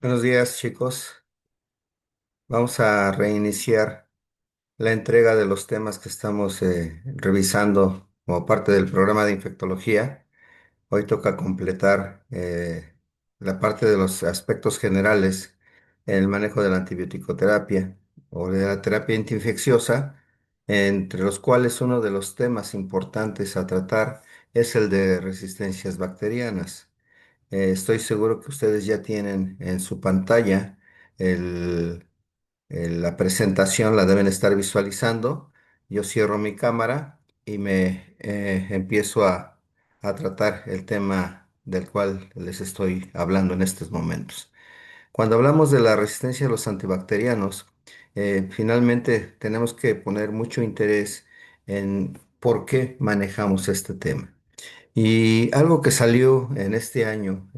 Buenos días, chicos. Vamos a reiniciar la entrega de los temas que estamos revisando como parte del programa de infectología. Hoy toca completar la parte de los aspectos generales en el manejo de la antibioticoterapia o de la terapia antiinfecciosa, entre los cuales uno de los temas importantes a tratar es el de resistencias bacterianas. Estoy seguro que ustedes ya tienen en su pantalla el la presentación, la deben estar visualizando. Yo cierro mi cámara y me empiezo a tratar el tema del cual les estoy hablando en estos momentos. Cuando hablamos de la resistencia a los antibacterianos, finalmente tenemos que poner mucho interés en por qué manejamos este tema. Y algo que salió en este año,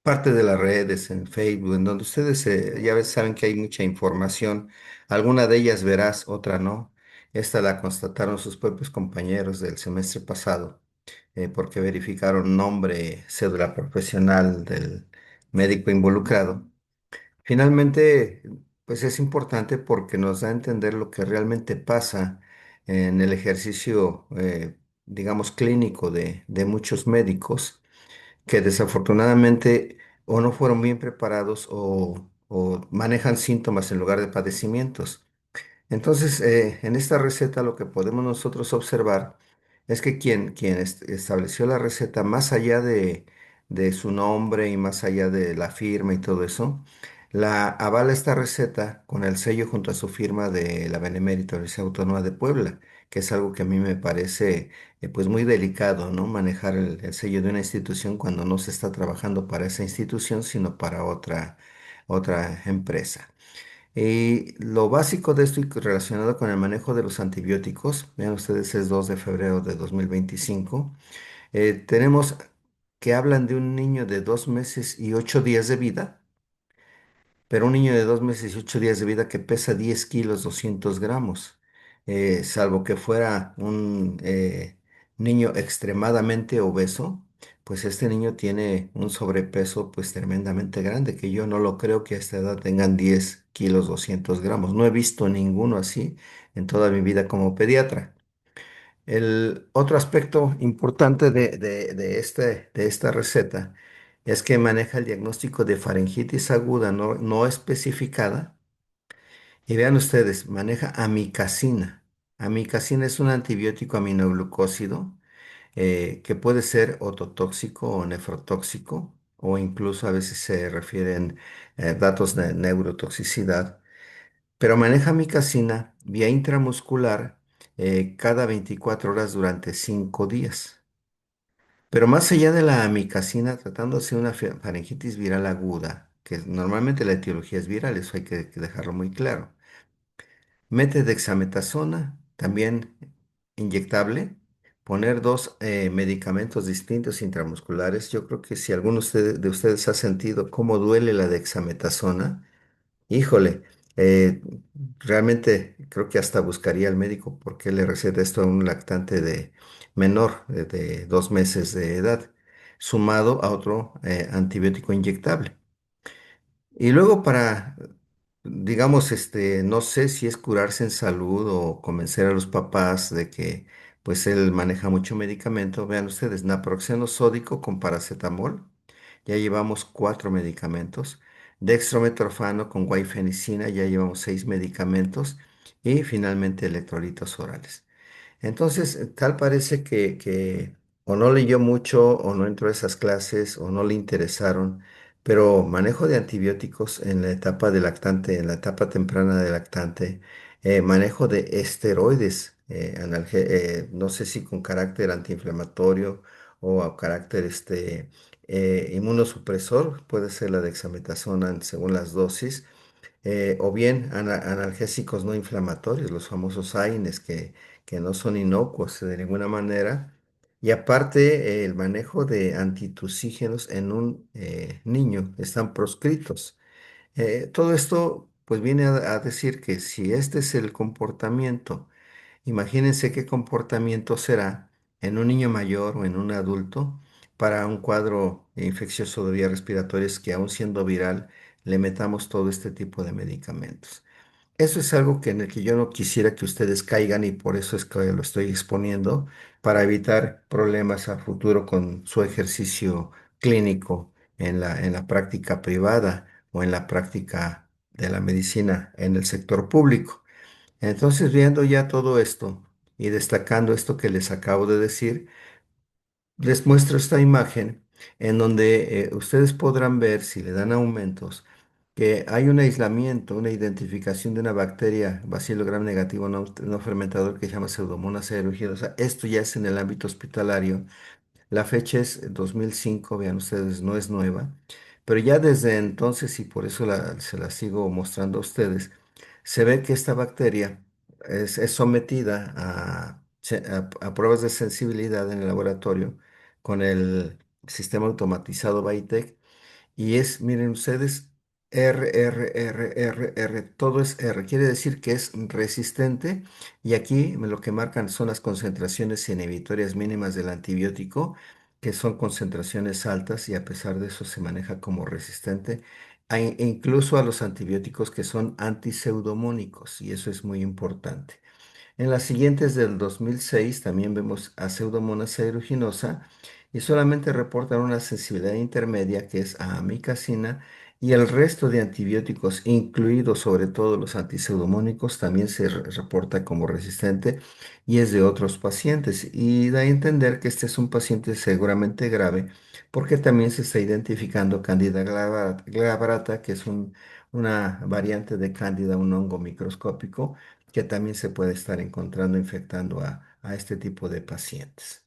parte de las redes, en Facebook, en donde ustedes ya saben que hay mucha información, alguna de ellas verás, otra no. Esta la constataron sus propios compañeros del semestre pasado, porque verificaron nombre, cédula profesional del médico involucrado. Finalmente, pues es importante porque nos da a entender lo que realmente pasa en el ejercicio, digamos, clínico de muchos médicos que desafortunadamente o no fueron bien preparados o manejan síntomas en lugar de padecimientos. Entonces, en esta receta lo que podemos nosotros observar es que quien estableció la receta, más allá de su nombre y más allá de la firma y todo eso, la avala esta receta con el sello junto a su firma de la Benemérita Universidad Autónoma de Puebla, que es algo que a mí me parece pues muy delicado, ¿no? Manejar el sello de una institución cuando no se está trabajando para esa institución, sino para otra empresa. Y lo básico de esto y relacionado con el manejo de los antibióticos, vean ustedes, es 2 de febrero de 2025. Tenemos que hablan de un niño de 2 meses y 8 días de vida, pero un niño de 2 meses y 8 días de vida que pesa 10 kilos 200 gramos. Salvo que fuera un niño extremadamente obeso, pues este niño tiene un sobrepeso pues tremendamente grande, que yo no lo creo que a esta edad tengan 10 kilos 200 gramos. No he visto ninguno así en toda mi vida como pediatra. El otro aspecto importante de esta receta es que maneja el diagnóstico de faringitis aguda no especificada. Y vean ustedes, maneja amicacina. Amicacina es un antibiótico aminoglucósido que puede ser ototóxico o nefrotóxico, o incluso a veces se refieren datos de neurotoxicidad, pero maneja amicacina vía intramuscular cada 24 horas durante 5 días. Pero más allá de la amicacina, tratándose de una faringitis viral aguda, que normalmente la etiología es viral, eso hay que dejarlo muy claro. Mete dexametasona, también inyectable, poner dos medicamentos distintos intramusculares. Yo creo que si alguno de ustedes ha sentido cómo duele la dexametasona, híjole, eh, realmente creo que hasta buscaría al médico porque le receta esto a un lactante de menor de 2 meses de edad, sumado a otro antibiótico inyectable. Y luego digamos, no sé si es curarse en salud o convencer a los papás de que pues él maneja mucho medicamento. Vean ustedes, naproxeno sódico con paracetamol. Ya llevamos 4 medicamentos. Dextrometorfano con guaifenicina, ya llevamos 6 medicamentos. Y finalmente electrolitos orales. Entonces, tal parece que o no leyó mucho o no entró a esas clases o no le interesaron, pero manejo de antibióticos en la etapa de lactante, en la etapa temprana de lactante, manejo de esteroides, no sé si con carácter antiinflamatorio o a carácter inmunosupresor, puede ser la dexametasona según las dosis o bien analgésicos no inflamatorios, los famosos AINES, que no son inocuos de ninguna manera. Y aparte, el manejo de antitusígenos en un niño están proscritos. Todo esto pues viene a decir que si este es el comportamiento, imagínense qué comportamiento será en un niño mayor o en un adulto para un cuadro infeccioso de vías respiratorias que aún siendo viral, le metamos todo este tipo de medicamentos. Eso es algo que en el que yo no quisiera que ustedes caigan y por eso es que lo estoy exponiendo, para evitar problemas a futuro con su ejercicio clínico en la práctica privada o en la práctica de la medicina en el sector público. Entonces, viendo ya todo esto y destacando esto que les acabo de decir, les muestro esta imagen en donde ustedes podrán ver, si le dan aumentos, que hay un aislamiento, una identificación de una bacteria Bacillus gram negativo no fermentador que se llama Pseudomonas aeruginosa. Esto ya es en el ámbito hospitalario. La fecha es 2005, vean ustedes, no es nueva, pero ya desde entonces, y por eso se la sigo mostrando a ustedes, se ve que esta bacteria es sometida a pruebas de sensibilidad en el laboratorio con el sistema automatizado Bytec y es, miren ustedes, R, todo es R. Quiere decir que es resistente y aquí lo que marcan son las concentraciones inhibitorias mínimas del antibiótico, que son concentraciones altas y a pesar de eso se maneja como resistente, incluso a los antibióticos que son antiseudomónicos y eso es muy importante. En las siguientes del 2006 también vemos a Pseudomonas aeruginosa y solamente reportan una sensibilidad intermedia que es a amicacina y el resto de antibióticos, incluidos sobre todo los antiseudomónicos, también se reporta como resistente y es de otros pacientes. Y da a entender que este es un paciente seguramente grave porque también se está identificando Candida glabrata, que es una variante de Candida, un hongo microscópico que también se puede estar encontrando infectando a este tipo de pacientes.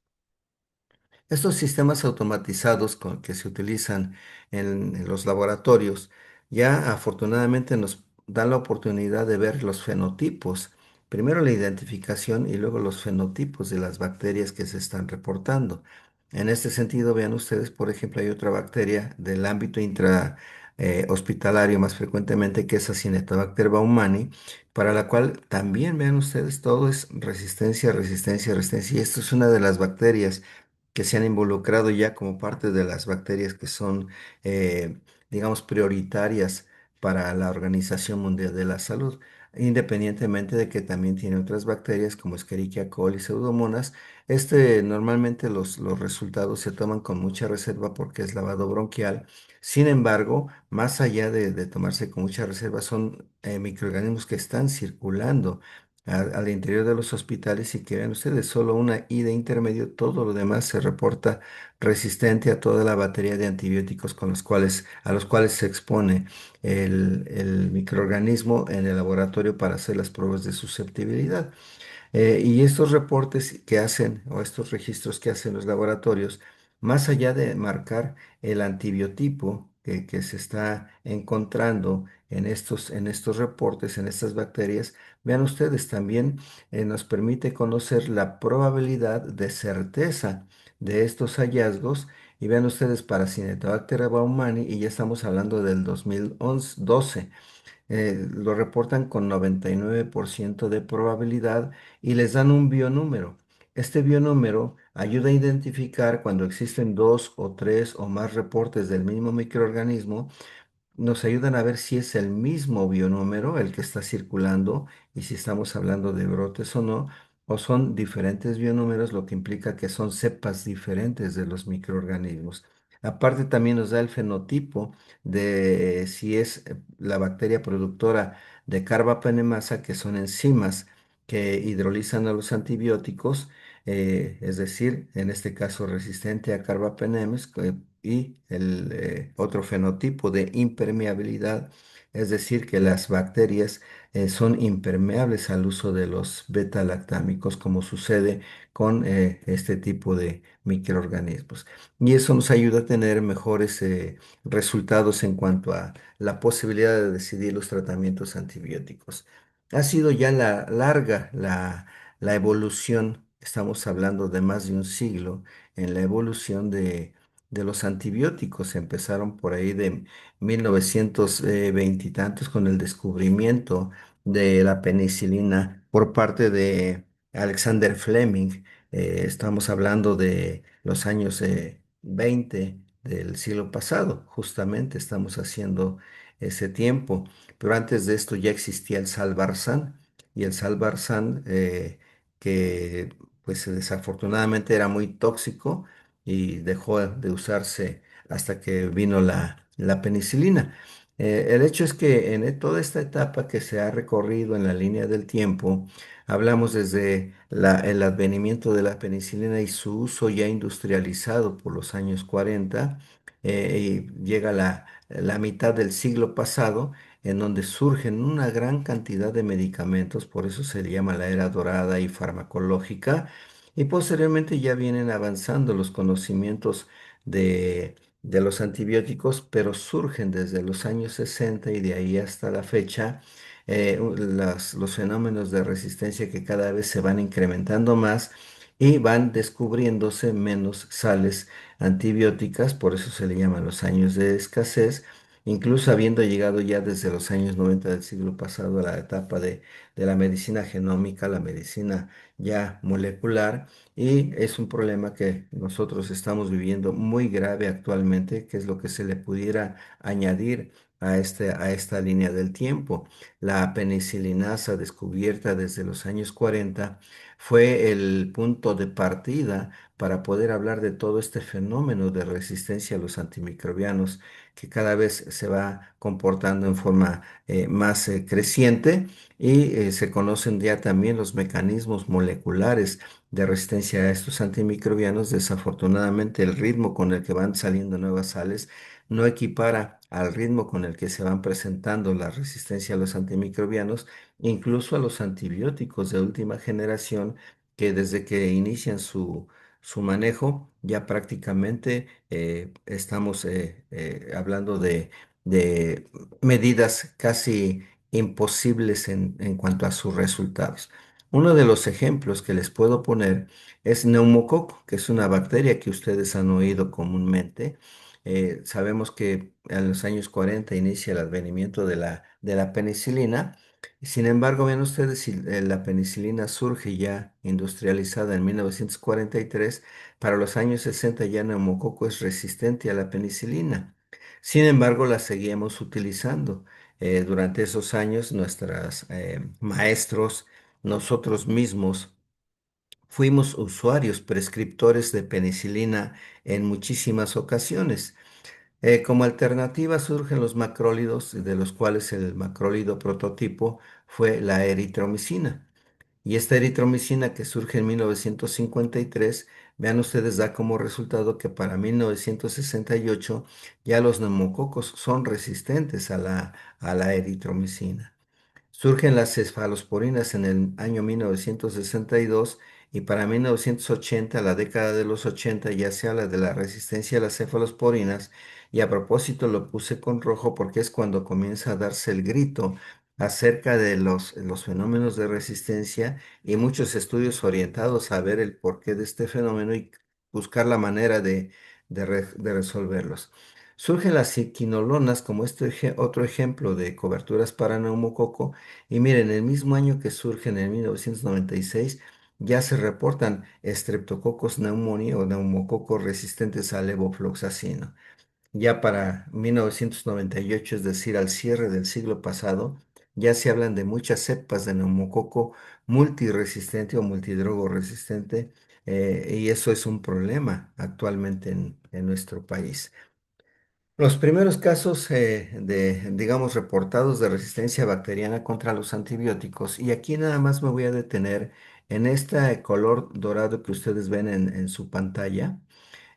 Estos sistemas automatizados que se utilizan en los laboratorios ya afortunadamente nos dan la oportunidad de ver los fenotipos, primero la identificación y luego los fenotipos de las bacterias que se están reportando. En este sentido, vean ustedes, por ejemplo, hay otra bacteria del ámbito hospitalario más frecuentemente que es Acinetobacter baumannii, para la cual también vean ustedes todo es resistencia, resistencia, resistencia. Y esto es una de las bacterias que se han involucrado ya como parte de las bacterias que son, digamos, prioritarias para la Organización Mundial de la Salud, independientemente de que también tiene otras bacterias como Escherichia coli, Pseudomonas. Normalmente los resultados se toman con mucha reserva porque es lavado bronquial. Sin embargo, más allá de tomarse con mucha reserva, son microorganismos que están circulando al interior de los hospitales y que vean ustedes, solo una I de intermedio, todo lo demás se reporta resistente a toda la batería de antibióticos a los cuales se expone el microorganismo en el laboratorio para hacer las pruebas de susceptibilidad. Y estos reportes que hacen o estos registros que hacen los laboratorios, más allá de marcar el antibiotipo que se está encontrando en estos reportes, en estas bacterias, vean ustedes, también nos permite conocer la probabilidad de certeza de estos hallazgos. Y vean ustedes para Cinetobacter baumannii, y ya estamos hablando del 2012 lo reportan con 99% de probabilidad y les dan un bionúmero. Este bionúmero ayuda a identificar cuando existen dos o tres o más reportes del mismo microorganismo, nos ayudan a ver si es el mismo bionúmero el que está circulando y si estamos hablando de brotes o no, o son diferentes bionúmeros, lo que implica que son cepas diferentes de los microorganismos. Aparte también nos da el fenotipo de si es la bacteria productora de carbapenemasa, que son enzimas que hidrolizan a los antibióticos, es decir, en este caso resistente a carbapenems, y el otro fenotipo de impermeabilidad, es decir, que las bacterias son impermeables al uso de los beta-lactámicos, como sucede con este tipo de microorganismos. Y eso nos ayuda a tener mejores resultados en cuanto a la posibilidad de decidir los tratamientos antibióticos. Ha sido ya la evolución, estamos hablando de más de un siglo, en la evolución de los antibióticos. Empezaron por ahí de 1920 y tantos con el descubrimiento de la penicilina por parte de Alexander Fleming. Estamos hablando de los años XX del siglo pasado. Justamente estamos haciendo ese tiempo. Pero antes de esto ya existía el Salvarsan y el Salvarsan que pues desafortunadamente era muy tóxico y dejó de usarse hasta que vino la penicilina. El hecho es que en toda esta etapa que se ha recorrido en la línea del tiempo, hablamos desde el advenimiento de la penicilina y su uso ya industrializado por los años 40, y llega la mitad del siglo pasado, en donde surgen una gran cantidad de medicamentos, por eso se le llama la era dorada y farmacológica, y posteriormente ya vienen avanzando los conocimientos de los antibióticos, pero surgen desde los años 60 y de ahí hasta la fecha los fenómenos de resistencia que cada vez se van incrementando más y van descubriéndose menos sales antibióticas, por eso se le llaman los años de escasez, incluso habiendo llegado ya desde los años 90 del siglo pasado a la etapa de la medicina genómica, la medicina ya molecular, y es un problema que nosotros estamos viviendo muy grave actualmente, que es lo que se le pudiera añadir a esta línea del tiempo. La penicilinasa, descubierta desde los años 40, fue el punto de partida para poder hablar de todo este fenómeno de resistencia a los antimicrobianos que cada vez se va comportando en forma más creciente, y se conocen ya también los mecanismos moleculares de resistencia a estos antimicrobianos. Desafortunadamente, el ritmo con el que van saliendo nuevas sales no equipara al ritmo con el que se van presentando la resistencia a los antimicrobianos, incluso a los antibióticos de última generación, que desde que inician su manejo ya prácticamente estamos hablando de medidas casi imposibles en cuanto a sus resultados. Uno de los ejemplos que les puedo poner es neumococo, que es una bacteria que ustedes han oído comúnmente. Sabemos que en los años 40 inicia el advenimiento de la penicilina. Sin embargo, ven ustedes, si la penicilina surge ya industrializada en 1943, para los años 60 ya neumococo es resistente a la penicilina. Sin embargo, la seguíamos utilizando. Durante esos años, nuestros maestros, nosotros mismos, fuimos usuarios prescriptores de penicilina en muchísimas ocasiones. Como alternativa surgen los macrólidos, de los cuales el macrólido prototipo fue la eritromicina. Y esta eritromicina que surge en 1953, vean ustedes, da como resultado que para 1968 ya los neumococos son resistentes a la eritromicina. Surgen las cefalosporinas en el año 1962 y para 1980, la década de los 80, ya se habla de la resistencia a las cefalosporinas, y a propósito lo puse con rojo porque es cuando comienza a darse el grito acerca de los fenómenos de resistencia y muchos estudios orientados a ver el porqué de este fenómeno y buscar la manera de resolverlos. Surgen las quinolonas como otro ejemplo de coberturas para neumococo, y miren, el mismo año que surgen en 1996 ya se reportan Streptococcus pneumoniae o neumococos resistentes al levofloxacino. Ya para 1998, es decir, al cierre del siglo pasado, ya se hablan de muchas cepas de neumococo multiresistente o multidrogo resistente, y eso es un problema actualmente en nuestro país. Los primeros casos digamos, reportados de resistencia bacteriana contra los antibióticos, y aquí nada más me voy a detener en este color dorado que ustedes ven en su pantalla,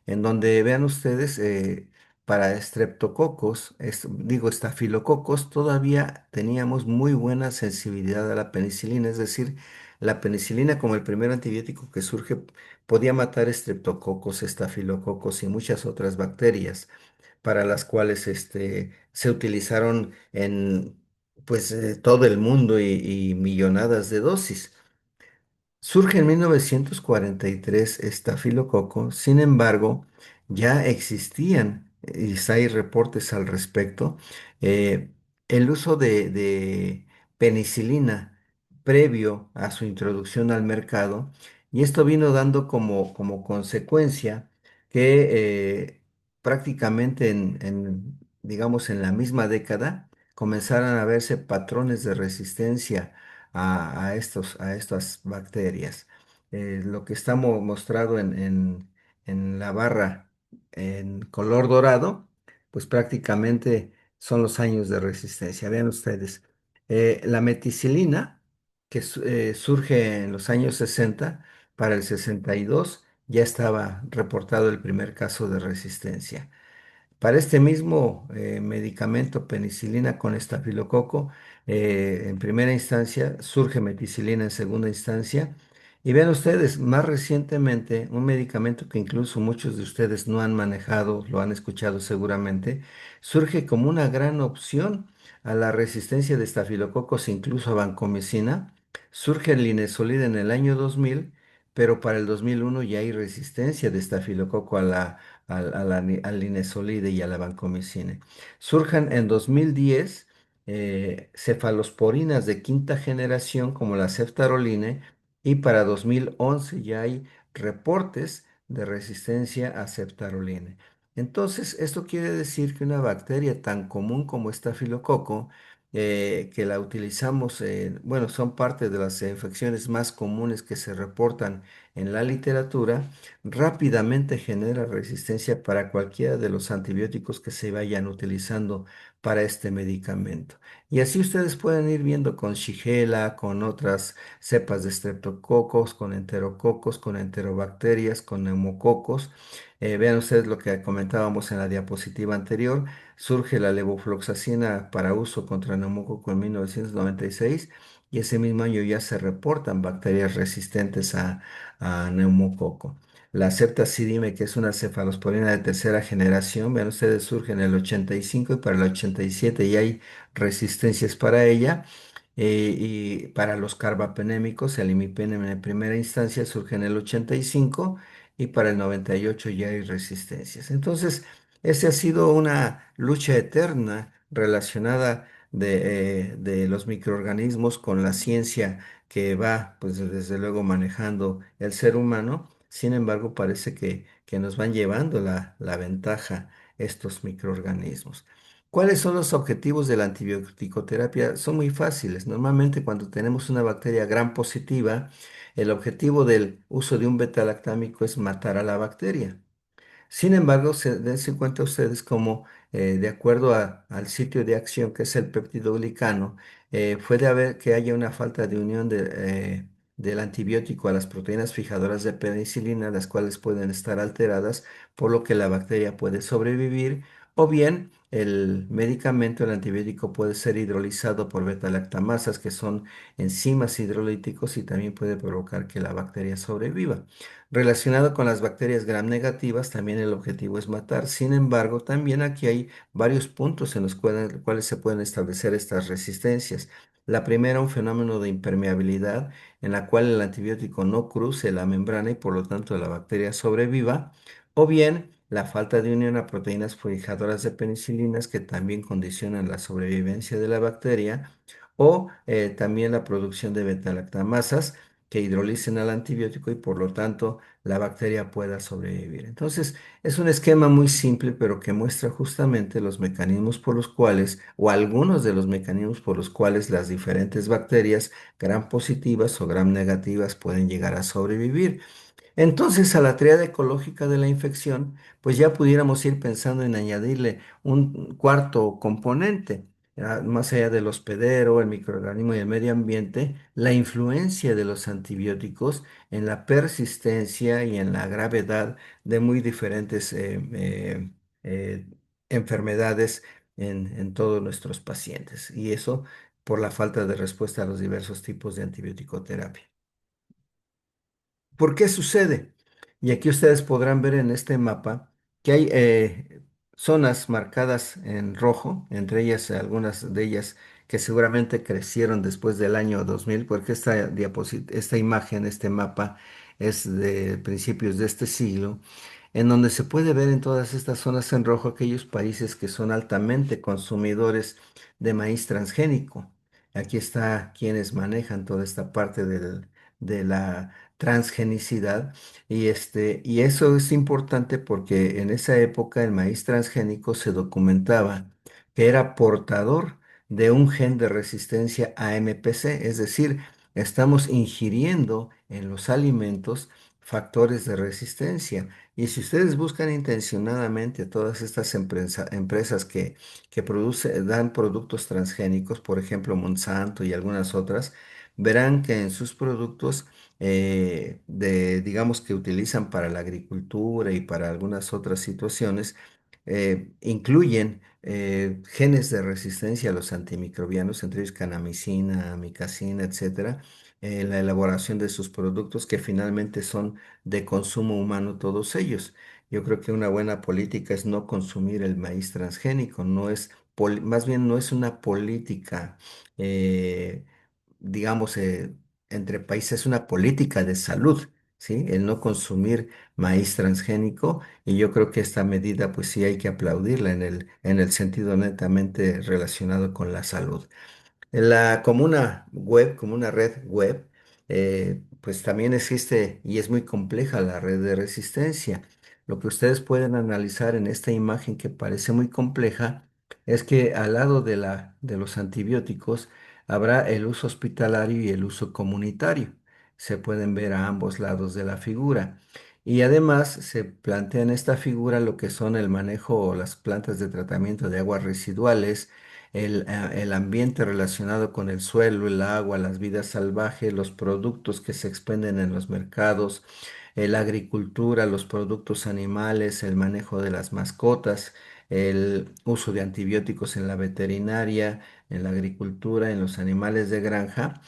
en donde vean ustedes, para estreptococos, digo, estafilococos, todavía teníamos muy buena sensibilidad a la penicilina, es decir, la penicilina como el primer antibiótico que surge podía matar estreptococos, estafilococos y muchas otras bacterias para las cuales se utilizaron en pues todo el mundo y millonadas de dosis. Surge en 1943 estafilococo, sin embargo, ya existían, y hay reportes al respecto, eh, el uso de penicilina previo a su introducción al mercado, y esto vino dando como consecuencia que prácticamente digamos, en la misma década comenzaron a verse patrones de resistencia a estas bacterias. Lo que está mostrado en la barra en color dorado, pues prácticamente son los años de resistencia. Vean ustedes, la meticilina, que surge en los años 60, para el 62 ya estaba reportado el primer caso de resistencia. Para este mismo medicamento, penicilina con estafilococo, en primera instancia surge meticilina en segunda instancia. Y vean ustedes, más recientemente, un medicamento que incluso muchos de ustedes no han manejado, lo han escuchado seguramente, surge como una gran opción a la resistencia de estafilococos, incluso a vancomicina. Surge el linezolid en el año 2000, pero para el 2001 ya hay resistencia de estafilococo al linezolide y a la vancomicina. Surjan en 2010 cefalosporinas de quinta generación como la ceftaroline, y para 2011 ya hay reportes de resistencia a ceftaroline. Entonces, esto quiere decir que una bacteria tan común como estafilococo, que la utilizamos, bueno, son parte de las infecciones más comunes que se reportan en la literatura, rápidamente genera resistencia para cualquiera de los antibióticos que se vayan utilizando para este medicamento. Y así ustedes pueden ir viendo con Shigella, con otras cepas de streptococos, con enterococos, con enterobacterias, con neumococos. Vean ustedes lo que comentábamos en la diapositiva anterior. Surge la levofloxacina para uso contra neumococo en 1996, y ese mismo año ya se reportan bacterias resistentes a neumococo. La ceftazidime, que es una cefalosporina de tercera generación, vean ustedes, surge en el 85, y para el 87 ya hay resistencias para ella. Y para los carbapenémicos, el imipenem en primera instancia surge en el 85, y para el 98 ya hay resistencias. Entonces, esa ha sido una lucha eterna relacionada de los microorganismos con la ciencia que va, pues desde luego, manejando el ser humano. Sin embargo, parece que nos van llevando la ventaja estos microorganismos. ¿Cuáles son los objetivos de la antibioticoterapia? Son muy fáciles. Normalmente, cuando tenemos una bacteria gram positiva, el objetivo del uso de un beta-lactámico es matar a la bacteria. Sin embargo, dense cuenta ustedes como, de acuerdo al sitio de acción, que es el peptidoglicano, puede haber que haya una falta de unión del antibiótico a las proteínas fijadoras de penicilina, las cuales pueden estar alteradas, por lo que la bacteria puede sobrevivir, o bien el medicamento, el antibiótico, puede ser hidrolizado por beta-lactamasas, que son enzimas hidrolíticos, y también puede provocar que la bacteria sobreviva. Relacionado con las bacterias gram negativas, también el objetivo es matar. Sin embargo, también aquí hay varios puntos en los cuales se pueden establecer estas resistencias. La primera, un fenómeno de impermeabilidad, en la cual el antibiótico no cruce la membrana y por lo tanto la bacteria sobreviva. O bien la falta de unión a proteínas fijadoras de penicilinas, que también condicionan la sobrevivencia de la bacteria. O también la producción de beta-lactamasas, que hidrolicen al antibiótico, y por lo tanto la bacteria pueda sobrevivir. Entonces, es un esquema muy simple, pero que muestra justamente los mecanismos por los cuales, o algunos de los mecanismos por los cuales, las diferentes bacterias gram positivas o gram negativas pueden llegar a sobrevivir. Entonces, a la triada ecológica de la infección, pues ya pudiéramos ir pensando en añadirle un cuarto componente, más allá del hospedero, el microorganismo y el medio ambiente, la influencia de los antibióticos en la persistencia y en la gravedad de muy diferentes eh, enfermedades en todos nuestros pacientes. Y eso por la falta de respuesta a los diversos tipos de antibiótico-terapia. ¿Por qué sucede? Y aquí ustedes podrán ver en este mapa que hay zonas marcadas en rojo, entre ellas algunas de ellas que seguramente crecieron después del año 2000, porque esta imagen, este mapa, es de principios de este siglo, en donde se puede ver en todas estas zonas en rojo aquellos países que son altamente consumidores de maíz transgénico. Aquí está quienes manejan toda esta parte de la transgenicidad. Y eso es importante porque en esa época el maíz transgénico se documentaba que era portador de un gen de resistencia a MPC, es decir, estamos ingiriendo en los alimentos factores de resistencia. Y si ustedes buscan intencionadamente todas estas empresas que dan productos transgénicos, por ejemplo Monsanto y algunas otras, verán que en sus productos digamos que utilizan para la agricultura y para algunas otras situaciones, incluyen genes de resistencia a los antimicrobianos, entre ellos canamicina, amicacina, etcétera, en la elaboración de sus productos que finalmente son de consumo humano todos ellos. Yo creo que una buena política es no consumir el maíz transgénico, no es, más bien no es una política, eh, digamos, entre países, es una política de salud, ¿sí? El no consumir maíz transgénico, y yo creo que esta medida, pues sí hay que aplaudirla en el sentido netamente relacionado con la salud. Como una web, como una red web, pues también existe y es muy compleja la red de resistencia. Lo que ustedes pueden analizar en esta imagen que parece muy compleja es que al lado de los antibióticos habrá el uso hospitalario y el uso comunitario. Se pueden ver a ambos lados de la figura. Y además se plantea en esta figura lo que son el manejo o las plantas de tratamiento de aguas residuales, el ambiente relacionado con el suelo, el agua, las vidas salvajes, los productos que se expenden en los mercados, la agricultura, los productos animales, el manejo de las mascotas, el uso de antibióticos en la veterinaria, en la agricultura, en los animales de granja.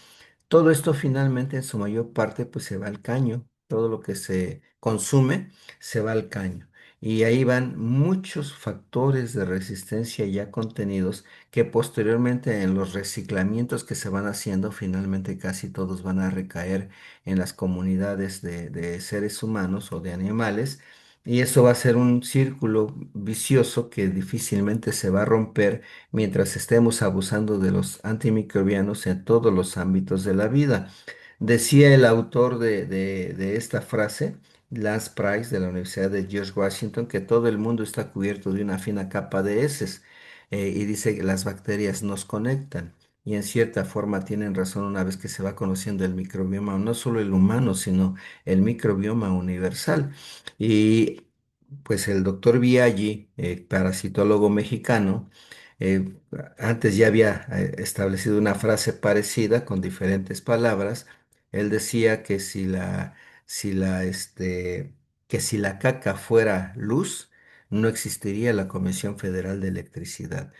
Todo esto finalmente en su mayor parte pues se va al caño. Todo lo que se consume se va al caño. Y ahí van muchos factores de resistencia ya contenidos que posteriormente en los reciclamientos que se van haciendo, finalmente casi todos van a recaer en las comunidades de seres humanos o de animales. Y eso va a ser un círculo vicioso que difícilmente se va a romper mientras estemos abusando de los antimicrobianos en todos los ámbitos de la vida. Decía el autor de esta frase, Lance Price, de la Universidad de George Washington, que todo el mundo está cubierto de una fina capa de heces, y dice que las bacterias nos conectan. Y en cierta forma tienen razón una vez que se va conociendo el microbioma, no solo el humano, sino el microbioma universal. Y pues el doctor Biaggi, parasitólogo mexicano, eh, antes ya había establecido una frase parecida con diferentes palabras. Él decía que si la, este, que si la caca fuera luz, no existiría la Comisión Federal de Electricidad.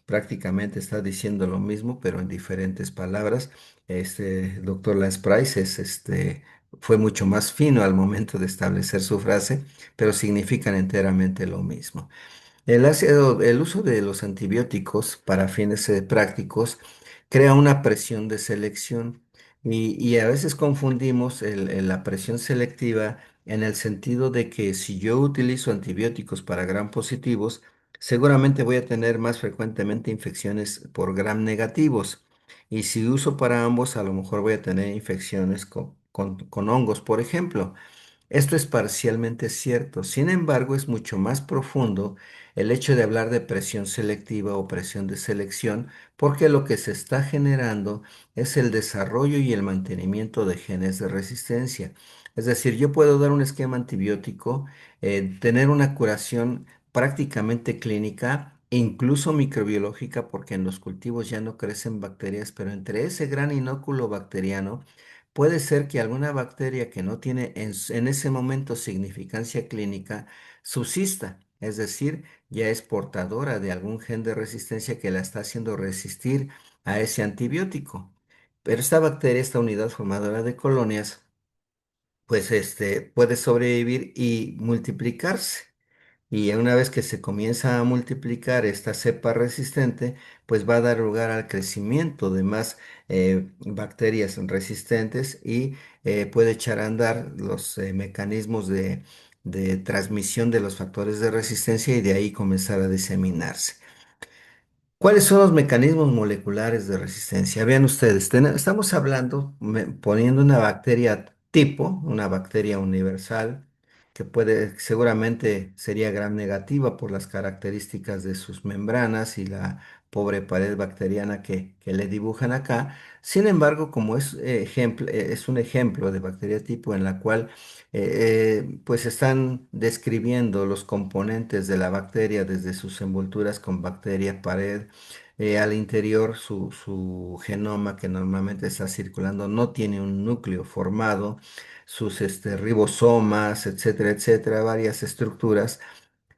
Prácticamente está diciendo lo mismo, pero en diferentes palabras. Este doctor Lance Price fue mucho más fino al momento de establecer su frase, pero significan enteramente lo mismo. El uso de los antibióticos para fines prácticos crea una presión de selección, y a veces confundimos la presión selectiva en el sentido de que si yo utilizo antibióticos para gram positivos, seguramente voy a tener más frecuentemente infecciones por gram negativos. Y si uso para ambos, a lo mejor voy a tener infecciones con hongos, por ejemplo. Esto es parcialmente cierto. Sin embargo, es mucho más profundo el hecho de hablar de presión selectiva o presión de selección, porque lo que se está generando es el desarrollo y el mantenimiento de genes de resistencia. Es decir, yo puedo dar un esquema antibiótico, tener una curación prácticamente clínica, incluso microbiológica, porque en los cultivos ya no crecen bacterias, pero entre ese gran inóculo bacteriano, puede ser que alguna bacteria que no tiene en ese momento significancia clínica subsista, es decir, ya es portadora de algún gen de resistencia que la está haciendo resistir a ese antibiótico. Pero esta bacteria, esta unidad formadora de colonias, pues puede sobrevivir y multiplicarse. Y una vez que se comienza a multiplicar esta cepa resistente, pues va a dar lugar al crecimiento de más bacterias resistentes, y puede echar a andar los mecanismos de transmisión de los factores de resistencia y de ahí comenzar a diseminarse. ¿Cuáles son los mecanismos moleculares de resistencia? Vean ustedes, estamos hablando, poniendo una bacteria tipo, una bacteria universal, que puede, seguramente sería gram negativa por las características de sus membranas y la pobre pared bacteriana que le dibujan acá. Sin embargo, como es, es un ejemplo de bacteria tipo en la cual pues están describiendo los componentes de la bacteria desde sus envolturas con bacteria pared, al interior su genoma que normalmente está circulando no tiene un núcleo formado, sus ribosomas, etcétera, etcétera, varias estructuras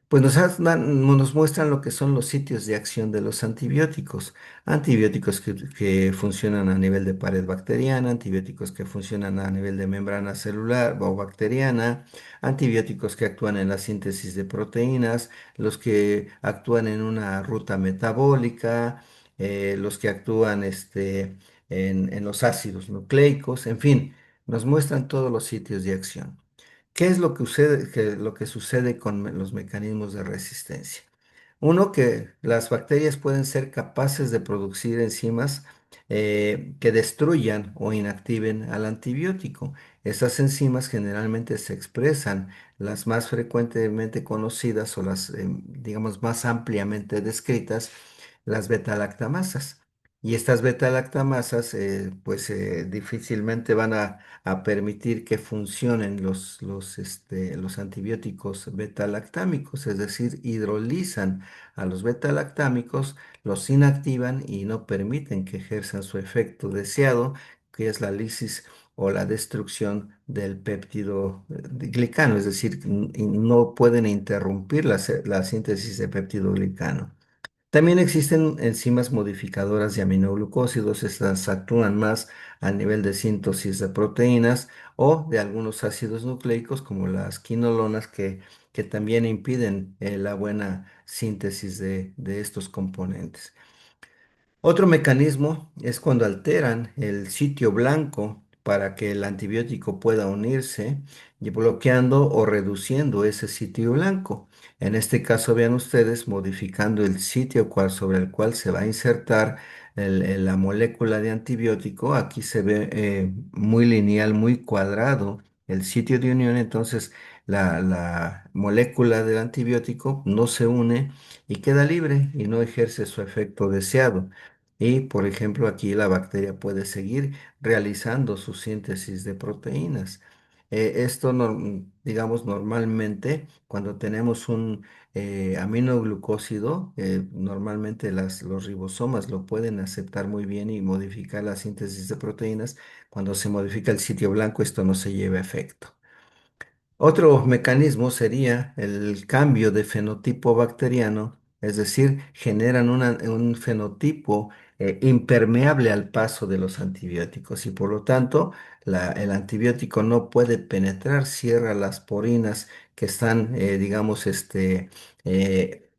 pues nos muestran lo que son los sitios de acción de los antibióticos. Antibióticos que funcionan a nivel de pared bacteriana, antibióticos que funcionan a nivel de membrana celular o bacteriana, antibióticos que actúan en la síntesis de proteínas, los que actúan en una ruta metabólica, los que actúan en los ácidos nucleicos, en fin, nos muestran todos los sitios de acción. ¿Qué es lo que sucede, lo que sucede con los mecanismos de resistencia? Uno, que las bacterias pueden ser capaces de producir enzimas que destruyan o inactiven al antibiótico. Esas enzimas generalmente se expresan, las más frecuentemente conocidas o las, digamos, más ampliamente descritas, las beta-lactamasas. Y estas beta-lactamasas, pues difícilmente van a permitir que funcionen los antibióticos beta-lactámicos, es decir, hidrolizan a los beta-lactámicos, los inactivan y no permiten que ejerzan su efecto deseado, que es la lisis o la destrucción del péptido glicano, es decir, no pueden interrumpir la síntesis de péptido glicano. También existen enzimas modificadoras de aminoglucósidos. Estas actúan más a nivel de síntesis de proteínas o de algunos ácidos nucleicos como las quinolonas que también impiden la buena síntesis de estos componentes. Otro mecanismo es cuando alteran el sitio blanco para que el antibiótico pueda unirse y bloqueando o reduciendo ese sitio blanco. En este caso, vean ustedes, modificando el sitio sobre el cual se va a insertar la molécula de antibiótico. Aquí se ve muy lineal, muy cuadrado el sitio de unión. Entonces, la molécula del antibiótico no se une y queda libre y no ejerce su efecto deseado. Y, por ejemplo, aquí la bacteria puede seguir realizando su síntesis de proteínas. Esto, digamos, normalmente cuando tenemos un aminoglucósido, normalmente los ribosomas lo pueden aceptar muy bien y modificar la síntesis de proteínas. Cuando se modifica el sitio blanco, esto no se lleva a efecto. Otro mecanismo sería el cambio de fenotipo bacteriano, es decir, generan un fenotipo impermeable al paso de los antibióticos y por lo tanto el antibiótico no puede penetrar, cierra las porinas que están, digamos, eh,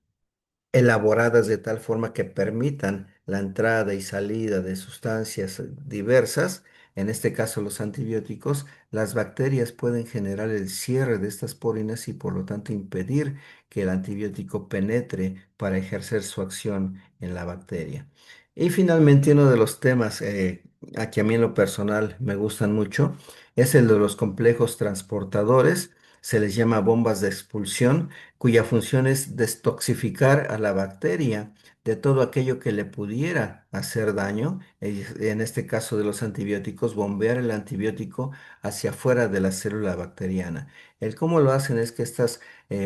elaboradas de tal forma que permitan la entrada y salida de sustancias diversas, en este caso los antibióticos. Las bacterias pueden generar el cierre de estas porinas y por lo tanto impedir que el antibiótico penetre para ejercer su acción en la bacteria. Y finalmente uno de los temas que a mí en lo personal me gustan mucho es el de los complejos transportadores. Se les llama bombas de expulsión cuya función es destoxificar a la bacteria de todo aquello que le pudiera hacer daño, en este caso de los antibióticos, bombear el antibiótico hacia afuera de la célula bacteriana. El cómo lo hacen es que estas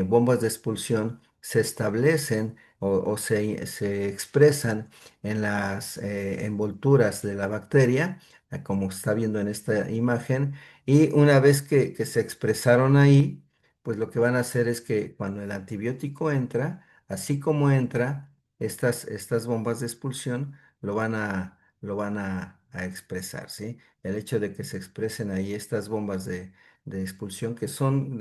bombas de expulsión se establecen o se expresan en las envolturas de la bacteria, como está viendo en esta imagen, y una vez que se expresaron ahí, pues lo que van a hacer es que cuando el antibiótico entra, así como entra, estas bombas de expulsión lo van a expresar, ¿sí? El hecho de que se expresen ahí estas bombas de expulsión, que son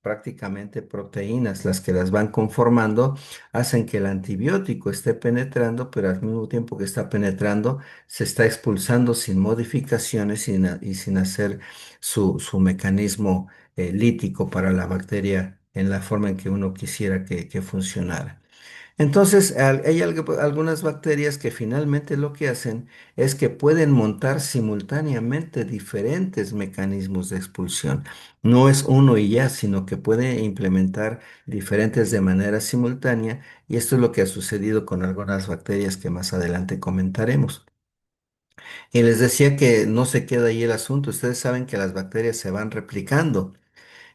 prácticamente proteínas las que las van conformando, hacen que el antibiótico esté penetrando, pero al mismo tiempo que está penetrando, se está expulsando sin modificaciones y sin hacer su mecanismo lítico para la bacteria en la forma en que uno quisiera que funcionara. Entonces, hay algunas bacterias que finalmente lo que hacen es que pueden montar simultáneamente diferentes mecanismos de expulsión. No es uno y ya, sino que puede implementar diferentes de manera simultánea, y esto es lo que ha sucedido con algunas bacterias que más adelante comentaremos. Y les decía que no se queda ahí el asunto. Ustedes saben que las bacterias se van replicando.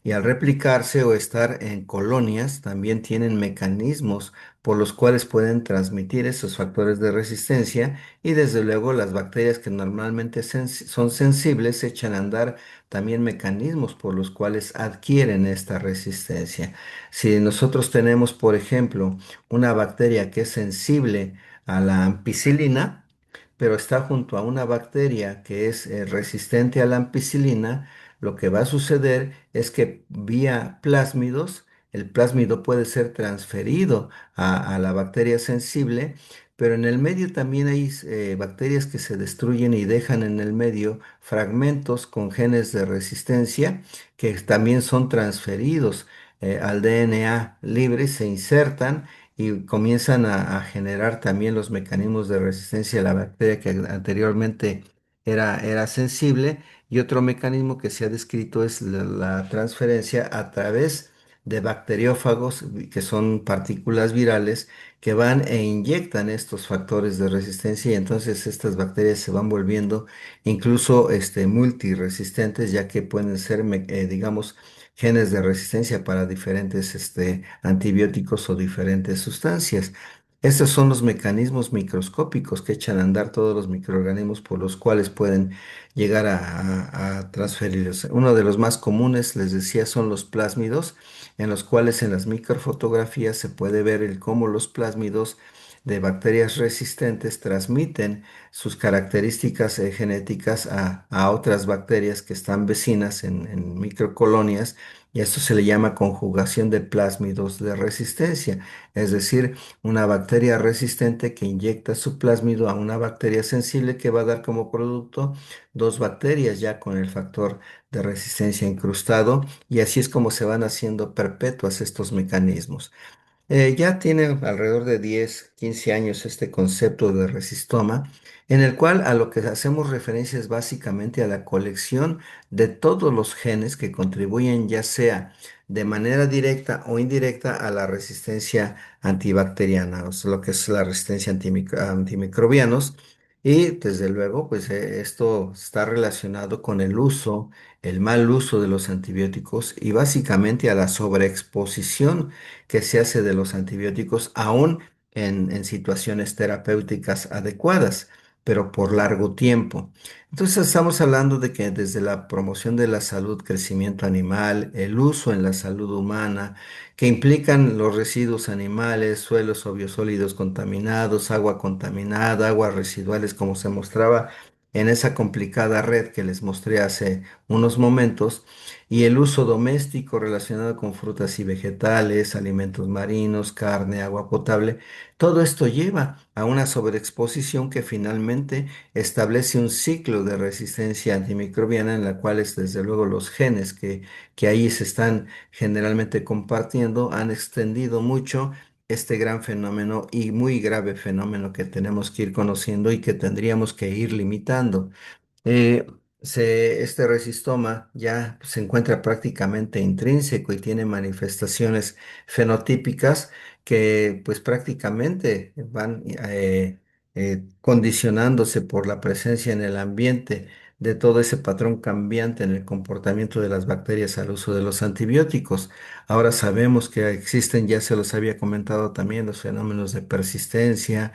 Y al replicarse o estar en colonias, también tienen mecanismos por los cuales pueden transmitir esos factores de resistencia, y desde luego las bacterias que normalmente son sensibles echan a andar también mecanismos por los cuales adquieren esta resistencia. Si nosotros tenemos, por ejemplo, una bacteria que es sensible a la ampicilina, pero está junto a una bacteria que es resistente a la ampicilina, lo que va a suceder es que vía plásmidos, el plásmido puede ser transferido a la bacteria sensible, pero en el medio también hay bacterias que se destruyen y dejan en el medio fragmentos con genes de resistencia que también son transferidos al DNA libre, se insertan y comienzan a generar también los mecanismos de resistencia de la bacteria que anteriormente era sensible. Y otro mecanismo que se ha descrito es la transferencia a través de bacteriófagos, que son partículas virales que van e inyectan estos factores de resistencia, y entonces estas bacterias se van volviendo incluso multiresistentes, ya que pueden ser, digamos, genes de resistencia para diferentes antibióticos o diferentes sustancias. Estos son los mecanismos microscópicos que echan a andar todos los microorganismos por los cuales pueden llegar a transferirse. Uno de los más comunes, les decía, son los plásmidos, en los cuales en las microfotografías se puede ver cómo los plásmidos de bacterias resistentes transmiten sus características genéticas a otras bacterias que están vecinas en microcolonias, y esto se le llama conjugación de plásmidos de resistencia, es decir, una bacteria resistente que inyecta su plásmido a una bacteria sensible, que va a dar como producto dos bacterias ya con el factor de resistencia incrustado, y así es como se van haciendo perpetuas estos mecanismos. Ya tiene alrededor de 10, 15 años este concepto de resistoma, en el cual a lo que hacemos referencia es básicamente a la colección de todos los genes que contribuyen, ya sea de manera directa o indirecta, a la resistencia antibacteriana, o sea, lo que es la resistencia a antimicrobianos. Y desde luego, pues esto está relacionado con el uso, el mal uso de los antibióticos, y básicamente a la sobreexposición que se hace de los antibióticos, aún en situaciones terapéuticas adecuadas, pero por largo tiempo. Entonces estamos hablando de que desde la promoción de la salud, crecimiento animal, el uso en la salud humana, que implican los residuos animales, suelos o biosólidos contaminados, agua contaminada, aguas residuales, como se mostraba en esa complicada red que les mostré hace unos momentos, y el uso doméstico relacionado con frutas y vegetales, alimentos marinos, carne, agua potable. Todo esto lleva a una sobreexposición que finalmente establece un ciclo de resistencia antimicrobiana, en la cual desde luego los genes que ahí se están generalmente compartiendo han extendido mucho este gran fenómeno y muy grave fenómeno que tenemos que ir conociendo y que tendríamos que ir limitando. Eh, este resistoma ya se encuentra prácticamente intrínseco y tiene manifestaciones fenotípicas que pues prácticamente van condicionándose por la presencia en el ambiente de todo ese patrón cambiante en el comportamiento de las bacterias al uso de los antibióticos. Ahora sabemos que existen, ya se los había comentado también, los fenómenos de persistencia,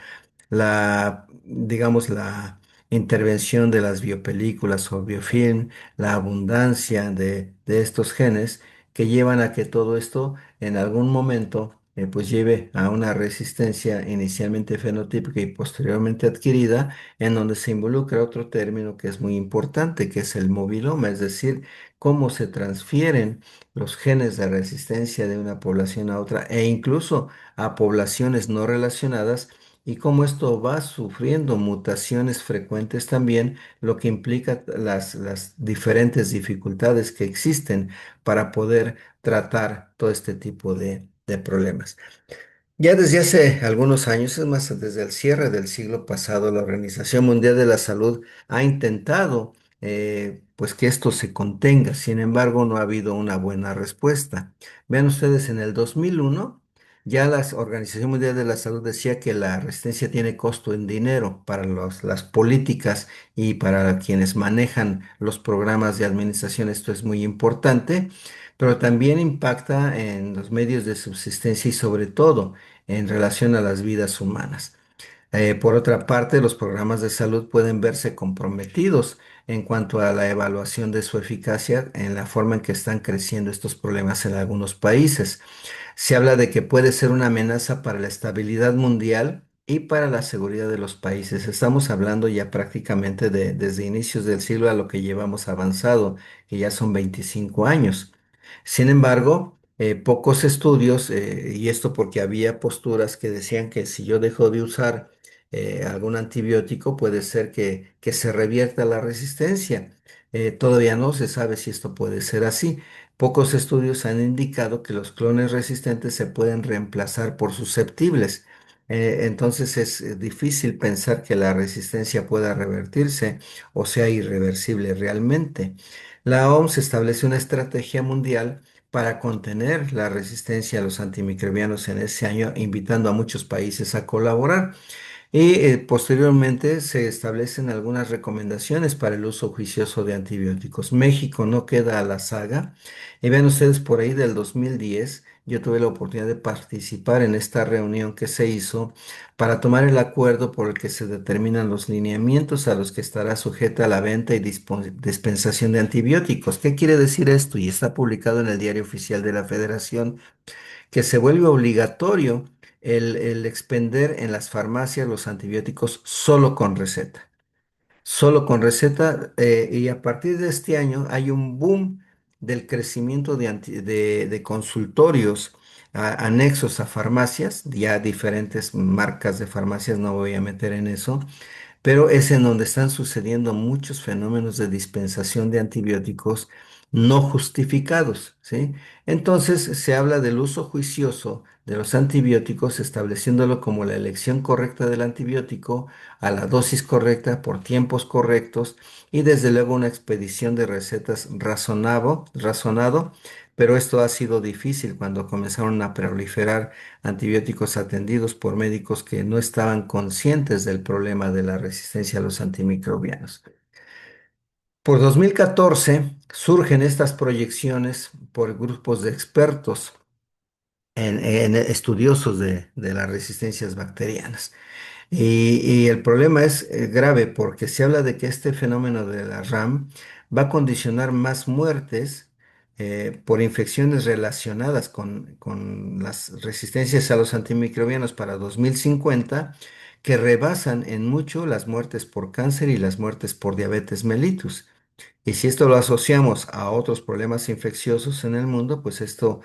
digamos, la intervención de las biopelículas o biofilm, la abundancia de estos genes que llevan a que todo esto en algún momento pues lleve a una resistencia inicialmente fenotípica y posteriormente adquirida, en donde se involucra otro término que es muy importante, que es el moviloma, es decir, cómo se transfieren los genes de resistencia de una población a otra, e incluso a poblaciones no relacionadas, y cómo esto va sufriendo mutaciones frecuentes también, lo que implica las diferentes dificultades que existen para poder tratar todo este tipo de problemas. Ya desde hace algunos años, es más, desde el cierre del siglo pasado, la Organización Mundial de la Salud ha intentado pues que esto se contenga. Sin embargo, no ha habido una buena respuesta. Vean ustedes, en el 2001 ya la Organización Mundial de la Salud decía que la resistencia tiene costo en dinero para las políticas y para quienes manejan los programas de administración. Esto es muy importante, pero también impacta en los medios de subsistencia y sobre todo en relación a las vidas humanas. Por otra parte, los programas de salud pueden verse comprometidos en cuanto a la evaluación de su eficacia en la forma en que están creciendo estos problemas en algunos países. Se habla de que puede ser una amenaza para la estabilidad mundial y para la seguridad de los países. Estamos hablando ya prácticamente desde inicios del siglo a lo que llevamos avanzado, que ya son 25 años. Sin embargo, pocos estudios, y esto porque había posturas que decían que si yo dejo de usar algún antibiótico, puede ser que se revierta la resistencia. Todavía no se sabe si esto puede ser así. Pocos estudios han indicado que los clones resistentes se pueden reemplazar por susceptibles. Entonces es difícil pensar que la resistencia pueda revertirse o sea irreversible realmente. La OMS estableció una estrategia mundial para contener la resistencia a los antimicrobianos en ese año, invitando a muchos países a colaborar. Y posteriormente se establecen algunas recomendaciones para el uso juicioso de antibióticos. México no queda a la saga. Y vean ustedes, por ahí del 2010, yo tuve la oportunidad de participar en esta reunión que se hizo para tomar el acuerdo por el que se determinan los lineamientos a los que estará sujeta la venta y dispensación de antibióticos. ¿Qué quiere decir esto? Y está publicado en el Diario Oficial de la Federación, que se vuelve obligatorio el expender en las farmacias los antibióticos solo con receta. Solo con receta, y a partir de este año hay un boom del crecimiento de consultorios anexos a farmacias, ya diferentes marcas de farmacias, no voy a meter en eso, pero es en donde están sucediendo muchos fenómenos de dispensación de antibióticos no justificados, ¿sí? Entonces se habla del uso juicioso de los antibióticos, estableciéndolo como la elección correcta del antibiótico, a la dosis correcta, por tiempos correctos y desde luego una expedición de recetas razonado, pero esto ha sido difícil cuando comenzaron a proliferar antibióticos atendidos por médicos que no estaban conscientes del problema de la resistencia a los antimicrobianos. Por 2014 surgen estas proyecciones por grupos de expertos en estudiosos de las resistencias bacterianas. Y el problema es grave porque se habla de que este fenómeno de la RAM va a condicionar más muertes por infecciones relacionadas con las resistencias a los antimicrobianos para 2050, que rebasan en mucho las muertes por cáncer y las muertes por diabetes mellitus. Y si esto lo asociamos a otros problemas infecciosos en el mundo, pues esto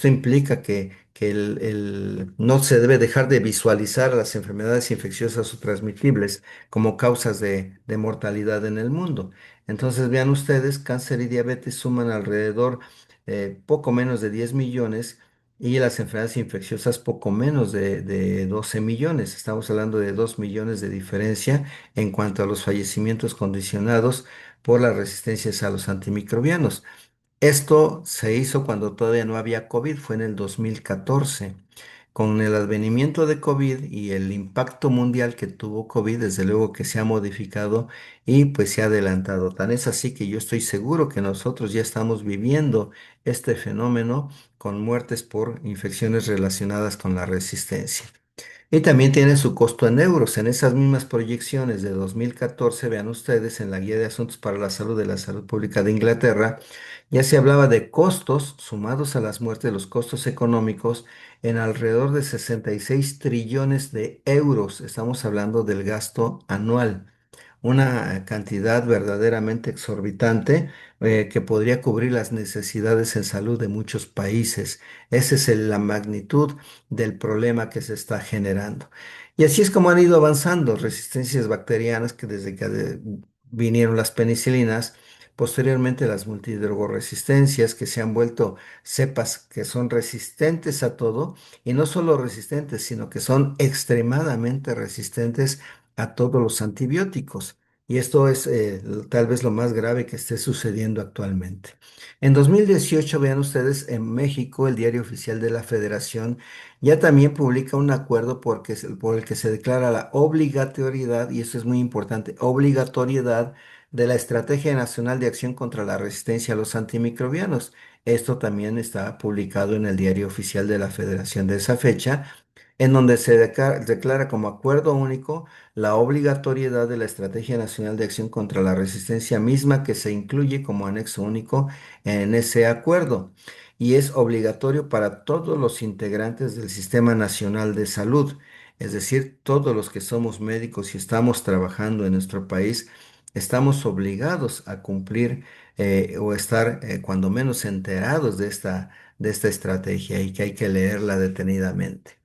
implica que no se debe dejar de visualizar las enfermedades infecciosas o transmitibles como causas de mortalidad en el mundo. Entonces, vean ustedes, cáncer y diabetes suman alrededor poco menos de 10 millones y las enfermedades infecciosas poco menos de 12 millones. Estamos hablando de 2 millones de diferencia en cuanto a los fallecimientos condicionados por las resistencias a los antimicrobianos. Esto se hizo cuando todavía no había COVID, fue en el 2014. Con el advenimiento de COVID y el impacto mundial que tuvo COVID, desde luego que se ha modificado y pues se ha adelantado. Tan es así que yo estoy seguro que nosotros ya estamos viviendo este fenómeno con muertes por infecciones relacionadas con la resistencia. Y también tiene su costo en euros. En esas mismas proyecciones de 2014, vean ustedes, en la Guía de Asuntos para la Salud de la Salud Pública de Inglaterra, ya se hablaba de costos sumados a las muertes, los costos económicos, en alrededor de 66 trillones de euros. Estamos hablando del gasto anual, una cantidad verdaderamente exorbitante que podría cubrir las necesidades en salud de muchos países. Esa es la magnitud del problema que se está generando. Y así es como han ido avanzando resistencias bacterianas que desde que vinieron las penicilinas, posteriormente las multidrogoresistencias que se han vuelto cepas que son resistentes a todo y no solo resistentes, sino que son extremadamente resistentes a todos los antibióticos. Y esto es tal vez lo más grave que esté sucediendo actualmente. En 2018, vean ustedes, en México, el Diario Oficial de la Federación ya también publica un acuerdo por el que se declara la obligatoriedad, y eso es muy importante, obligatoriedad de la Estrategia Nacional de Acción contra la Resistencia a los Antimicrobianos. Esto también está publicado en el Diario Oficial de la Federación de esa fecha, en donde se declara como acuerdo único la obligatoriedad de la Estrategia Nacional de Acción contra la Resistencia misma que se incluye como anexo único en ese acuerdo y es obligatorio para todos los integrantes del Sistema Nacional de Salud, es decir, todos los que somos médicos y estamos trabajando en nuestro país, estamos obligados a cumplir o estar cuando menos enterados de esta estrategia y que hay que leerla detenidamente.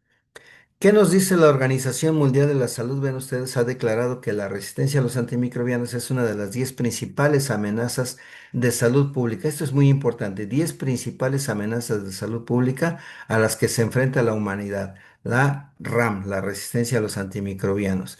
¿Qué nos dice la Organización Mundial de la Salud? Ven ustedes, ha declarado que la resistencia a los antimicrobianos es una de las 10 principales amenazas de salud pública. Esto es muy importante, 10 principales amenazas de salud pública a las que se enfrenta la humanidad. La RAM, la resistencia a los antimicrobianos.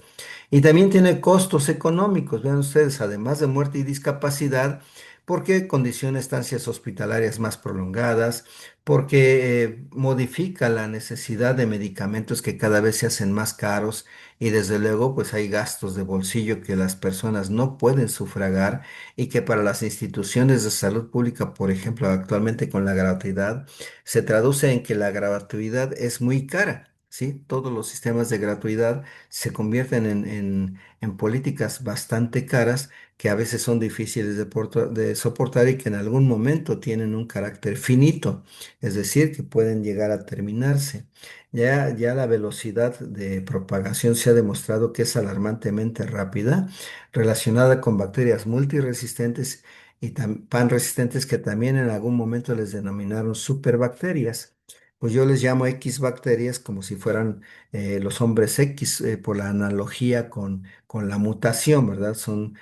Y también tiene costos económicos, vean ustedes, además de muerte y discapacidad, porque condiciona estancias hospitalarias más prolongadas, porque modifica la necesidad de medicamentos que cada vez se hacen más caros y desde luego pues hay gastos de bolsillo que las personas no pueden sufragar y que para las instituciones de salud pública, por ejemplo, actualmente con la gratuidad, se traduce en que la gratuidad es muy cara. ¿Sí? Todos los sistemas de gratuidad se convierten en políticas bastante caras que a veces son difíciles de soportar y que en algún momento tienen un carácter finito, es decir, que pueden llegar a terminarse. Ya la velocidad de propagación se ha demostrado que es alarmantemente rápida, relacionada con bacterias multiresistentes y pan resistentes que también en algún momento les denominaron superbacterias. Pues yo les llamo X bacterias como si fueran los hombres X, por la analogía con la mutación, ¿verdad? Son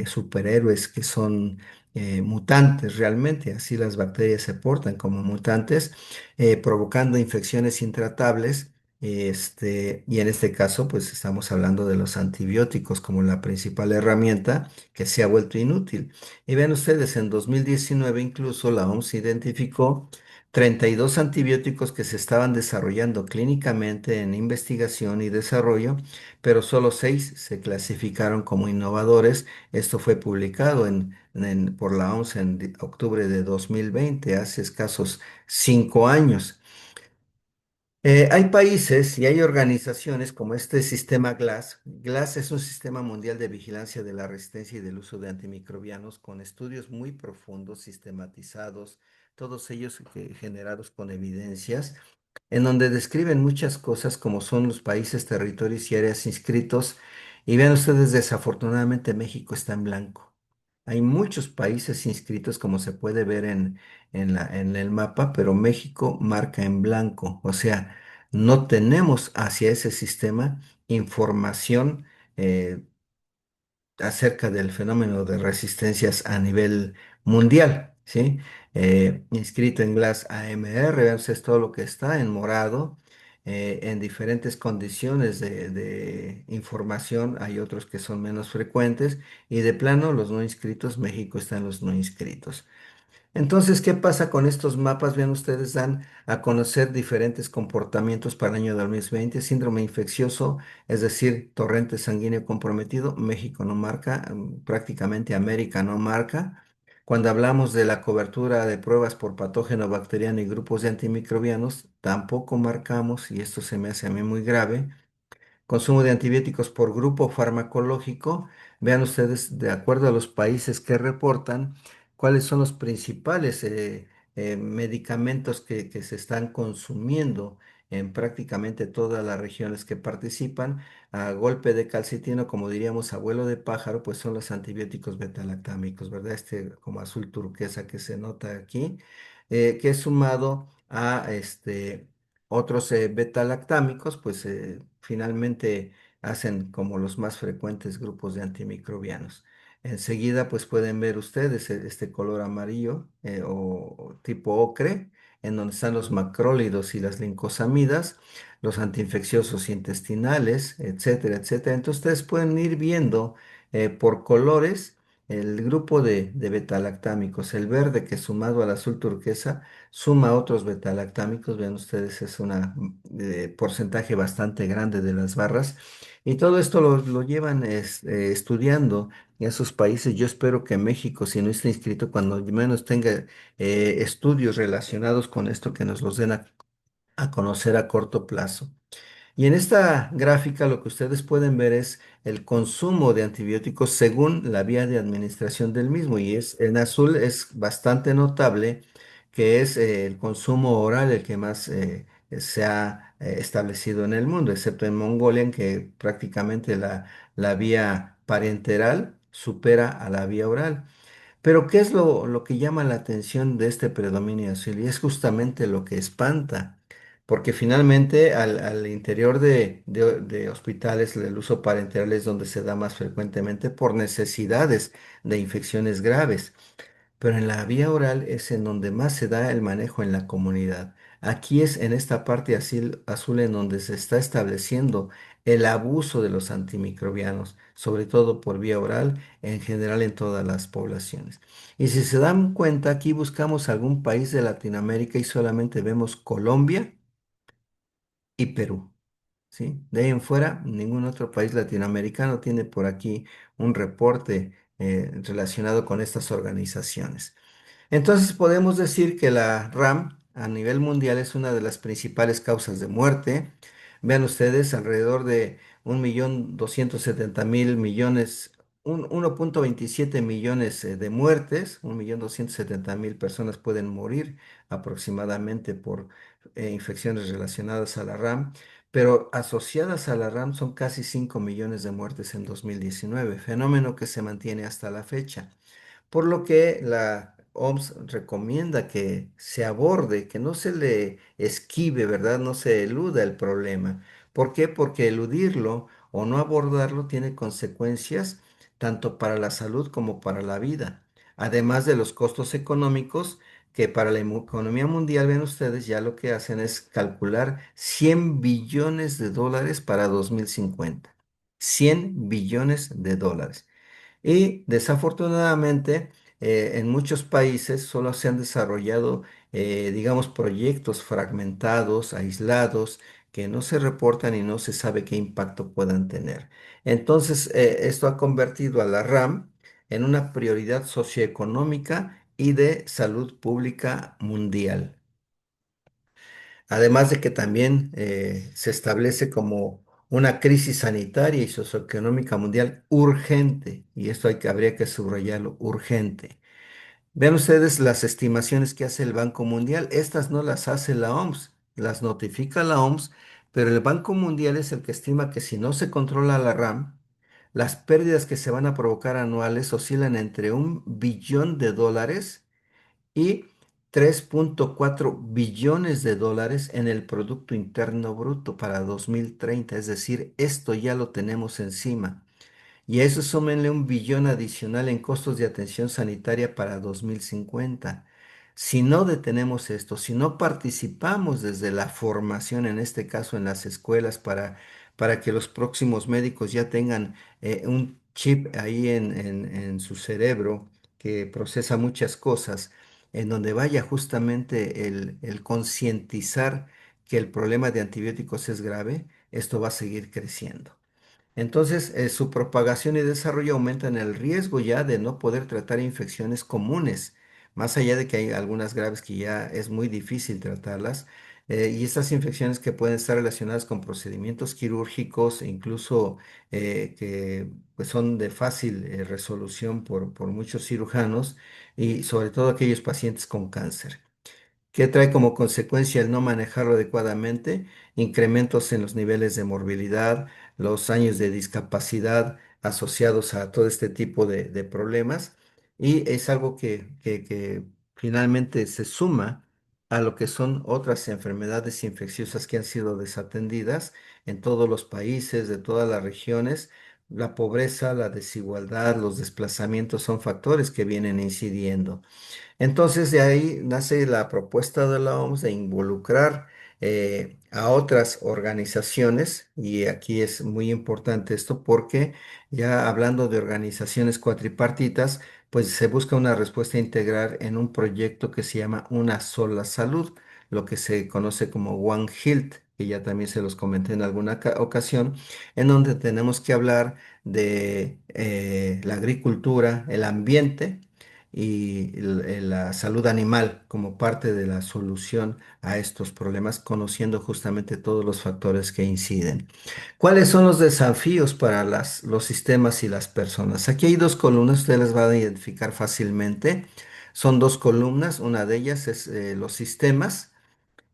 superhéroes que son mutantes realmente, así las bacterias se portan como mutantes, provocando infecciones intratables. Y en este caso, pues estamos hablando de los antibióticos como la principal herramienta que se ha vuelto inútil. Y vean ustedes, en 2019 incluso la OMS identificó 32 antibióticos que se estaban desarrollando clínicamente en investigación y desarrollo, pero solo 6 se clasificaron como innovadores. Esto fue publicado por la OMS en octubre de 2020, hace escasos 5 años. Hay países y hay organizaciones como este sistema GLASS. GLASS es un sistema mundial de vigilancia de la resistencia y del uso de antimicrobianos con estudios muy profundos, sistematizados, todos ellos generados con evidencias en donde describen muchas cosas como son los países, territorios y áreas inscritos. Y vean ustedes, desafortunadamente México está en blanco. Hay muchos países inscritos, como se puede ver en el mapa, pero México marca en blanco. O sea, no tenemos hacia ese sistema información eh, acerca del fenómeno de resistencias a nivel mundial, ¿sí? Inscrito en Glass AMR, vean ustedes todo lo que está en morado, en diferentes condiciones de información, hay otros que son menos frecuentes, y de plano los no inscritos, México está en los no inscritos. Entonces, ¿qué pasa con estos mapas? Vean ustedes, dan a conocer diferentes comportamientos para el año 2020. Síndrome infeccioso, es decir, torrente sanguíneo comprometido. México no marca, prácticamente América no marca. Cuando hablamos de la cobertura de pruebas por patógeno bacteriano y grupos de antimicrobianos, tampoco marcamos, y esto se me hace a mí muy grave. Consumo de antibióticos por grupo farmacológico. Vean ustedes, de acuerdo a los países que reportan, cuáles son los principales medicamentos que se están consumiendo en prácticamente todas las regiones que participan. A golpe de calcitino, como diríamos, abuelo de pájaro, pues son los antibióticos betalactámicos, ¿verdad? Este como azul turquesa que se nota aquí, que es sumado a otros beta-lactámicos, pues finalmente hacen como los más frecuentes grupos de antimicrobianos. Enseguida, pues pueden ver ustedes este color amarillo o tipo ocre, en donde están los macrólidos y las lincosamidas, los antiinfecciosos intestinales, etcétera, etcétera. Entonces ustedes pueden ir viendo por colores el grupo de betalactámicos. El verde que sumado al azul turquesa suma otros betalactámicos. Vean ustedes, es un porcentaje bastante grande de las barras. Y todo esto lo llevan estudiando en esos países. Yo espero que México, si no está inscrito, cuando menos tenga estudios relacionados con esto, que nos los den a conocer a corto plazo. Y en esta gráfica lo que ustedes pueden ver es el consumo de antibióticos según la vía de administración del mismo. Y en azul es bastante notable que es el consumo oral el que más se ha establecido en el mundo, excepto en Mongolia, en que prácticamente la vía parenteral supera a la vía oral. Pero ¿qué es lo que llama la atención de este predominio azul? Y es justamente lo que espanta, porque finalmente al interior de hospitales el uso parenteral es donde se da más frecuentemente por necesidades de infecciones graves, pero en la vía oral es en donde más se da el manejo en la comunidad. Aquí es en esta parte azul en donde se está estableciendo el abuso de los antimicrobianos, sobre todo por vía oral, en general en todas las poblaciones. Y si se dan cuenta, aquí buscamos algún país de Latinoamérica y solamente vemos Colombia y Perú, ¿sí? De ahí en fuera, ningún otro país latinoamericano tiene por aquí un reporte relacionado con estas organizaciones. Entonces podemos decir que la RAM a nivel mundial es una de las principales causas de muerte. Vean ustedes, alrededor de 1.270.000 millones, 1.27 millones de muertes, 1.270.000 personas pueden morir aproximadamente por infecciones relacionadas a la RAM, pero asociadas a la RAM son casi 5 millones de muertes en 2019, fenómeno que se mantiene hasta la fecha. Por lo que la OMS recomienda que se aborde, que no se le esquive, ¿verdad? No se eluda el problema. ¿Por qué? Porque eludirlo o no abordarlo tiene consecuencias tanto para la salud como para la vida. Además de los costos económicos que para la economía mundial, ven ustedes, ya lo que hacen es calcular 100 billones de dólares para 2050. 100 billones de dólares. Y desafortunadamente, en muchos países solo se han desarrollado, digamos, proyectos fragmentados, aislados, que no se reportan y no se sabe qué impacto puedan tener. Entonces, esto ha convertido a la RAM en una prioridad socioeconómica y de salud pública mundial. Además de que también se establece como una crisis sanitaria y socioeconómica mundial urgente, y esto habría que subrayarlo, urgente. Vean ustedes las estimaciones que hace el Banco Mundial, estas no las hace la OMS, las notifica la OMS, pero el Banco Mundial es el que estima que si no se controla la RAM, las pérdidas que se van a provocar anuales oscilan entre 1 billón de dólares y 3.4 billones de dólares en el Producto Interno Bruto para 2030. Es decir, esto ya lo tenemos encima. Y a eso súmenle 1 billón adicional en costos de atención sanitaria para 2050. Si no detenemos esto, si no participamos desde la formación, en este caso en las escuelas, para que los próximos médicos ya tengan un chip ahí en su cerebro que procesa muchas cosas, en donde vaya justamente el concientizar que el problema de antibióticos es grave, esto va a seguir creciendo. Entonces, su propagación y desarrollo aumentan el riesgo ya de no poder tratar infecciones comunes, más allá de que hay algunas graves que ya es muy difícil tratarlas, y estas infecciones que pueden estar relacionadas con procedimientos quirúrgicos e incluso que pues, son de fácil resolución por muchos cirujanos y sobre todo aquellos pacientes con cáncer. ¿Qué trae como consecuencia el no manejarlo adecuadamente? Incrementos en los niveles de morbilidad, los años de discapacidad asociados a todo este tipo de problemas. Y es algo que finalmente se suma a lo que son otras enfermedades infecciosas que han sido desatendidas en todos los países, de todas las regiones, la pobreza, la desigualdad, los desplazamientos son factores que vienen incidiendo. Entonces, de ahí nace la propuesta de la OMS de involucrar a otras organizaciones, y aquí es muy importante esto porque ya hablando de organizaciones cuatripartitas, pues se busca una respuesta integral en un proyecto que se llama Una Sola Salud, lo que se conoce como One Health, que ya también se los comenté en alguna ocasión, en donde tenemos que hablar de la agricultura, el ambiente y la salud animal como parte de la solución a estos problemas, conociendo justamente todos los factores que inciden. ¿Cuáles son los desafíos para los sistemas y las personas? Aquí hay dos columnas, ustedes las van a identificar fácilmente. Son dos columnas, una de ellas es los sistemas.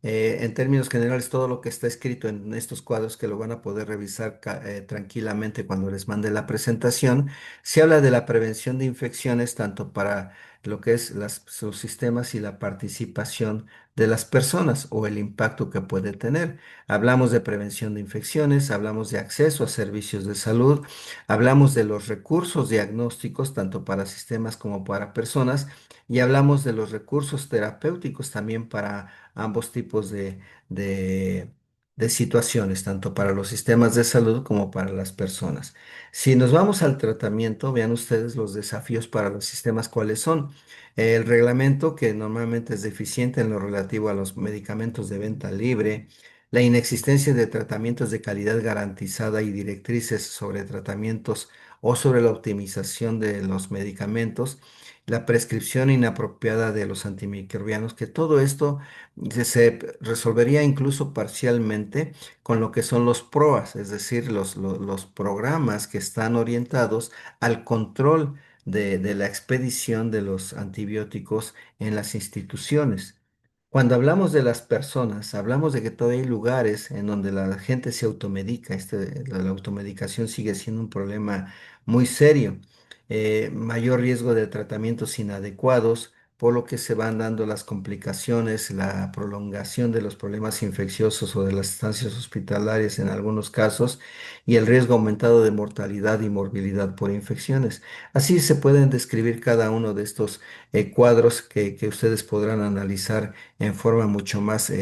En términos generales, todo lo que está escrito en estos cuadros que lo van a poder revisar tranquilamente cuando les mande la presentación, se habla de la prevención de infecciones tanto para lo que es sus sistemas y la participación de las personas o el impacto que puede tener. Hablamos de prevención de infecciones, hablamos de acceso a servicios de salud, hablamos de los recursos diagnósticos tanto para sistemas como para personas y hablamos de los recursos terapéuticos también para ambos tipos de- de situaciones, tanto para los sistemas de salud como para las personas. Si nos vamos al tratamiento, vean ustedes los desafíos para los sistemas, cuáles son. El reglamento, que normalmente es deficiente en lo relativo a los medicamentos de venta libre, la inexistencia de tratamientos de calidad garantizada y directrices sobre tratamientos o sobre la optimización de los medicamentos, la prescripción inapropiada de los antimicrobianos, que todo esto se resolvería incluso parcialmente con lo que son los PROAS, es decir, los programas que están orientados al control de la expedición de los antibióticos en las instituciones. Cuando hablamos de las personas, hablamos de que todavía hay lugares en donde la gente se automedica. La automedicación sigue siendo un problema muy serio. Mayor riesgo de tratamientos inadecuados, por lo que se van dando las complicaciones, la prolongación de los problemas infecciosos o de las estancias hospitalarias en algunos casos, y el riesgo aumentado de mortalidad y morbilidad por infecciones. Así se pueden describir cada uno de estos cuadros que ustedes podrán analizar en forma mucho más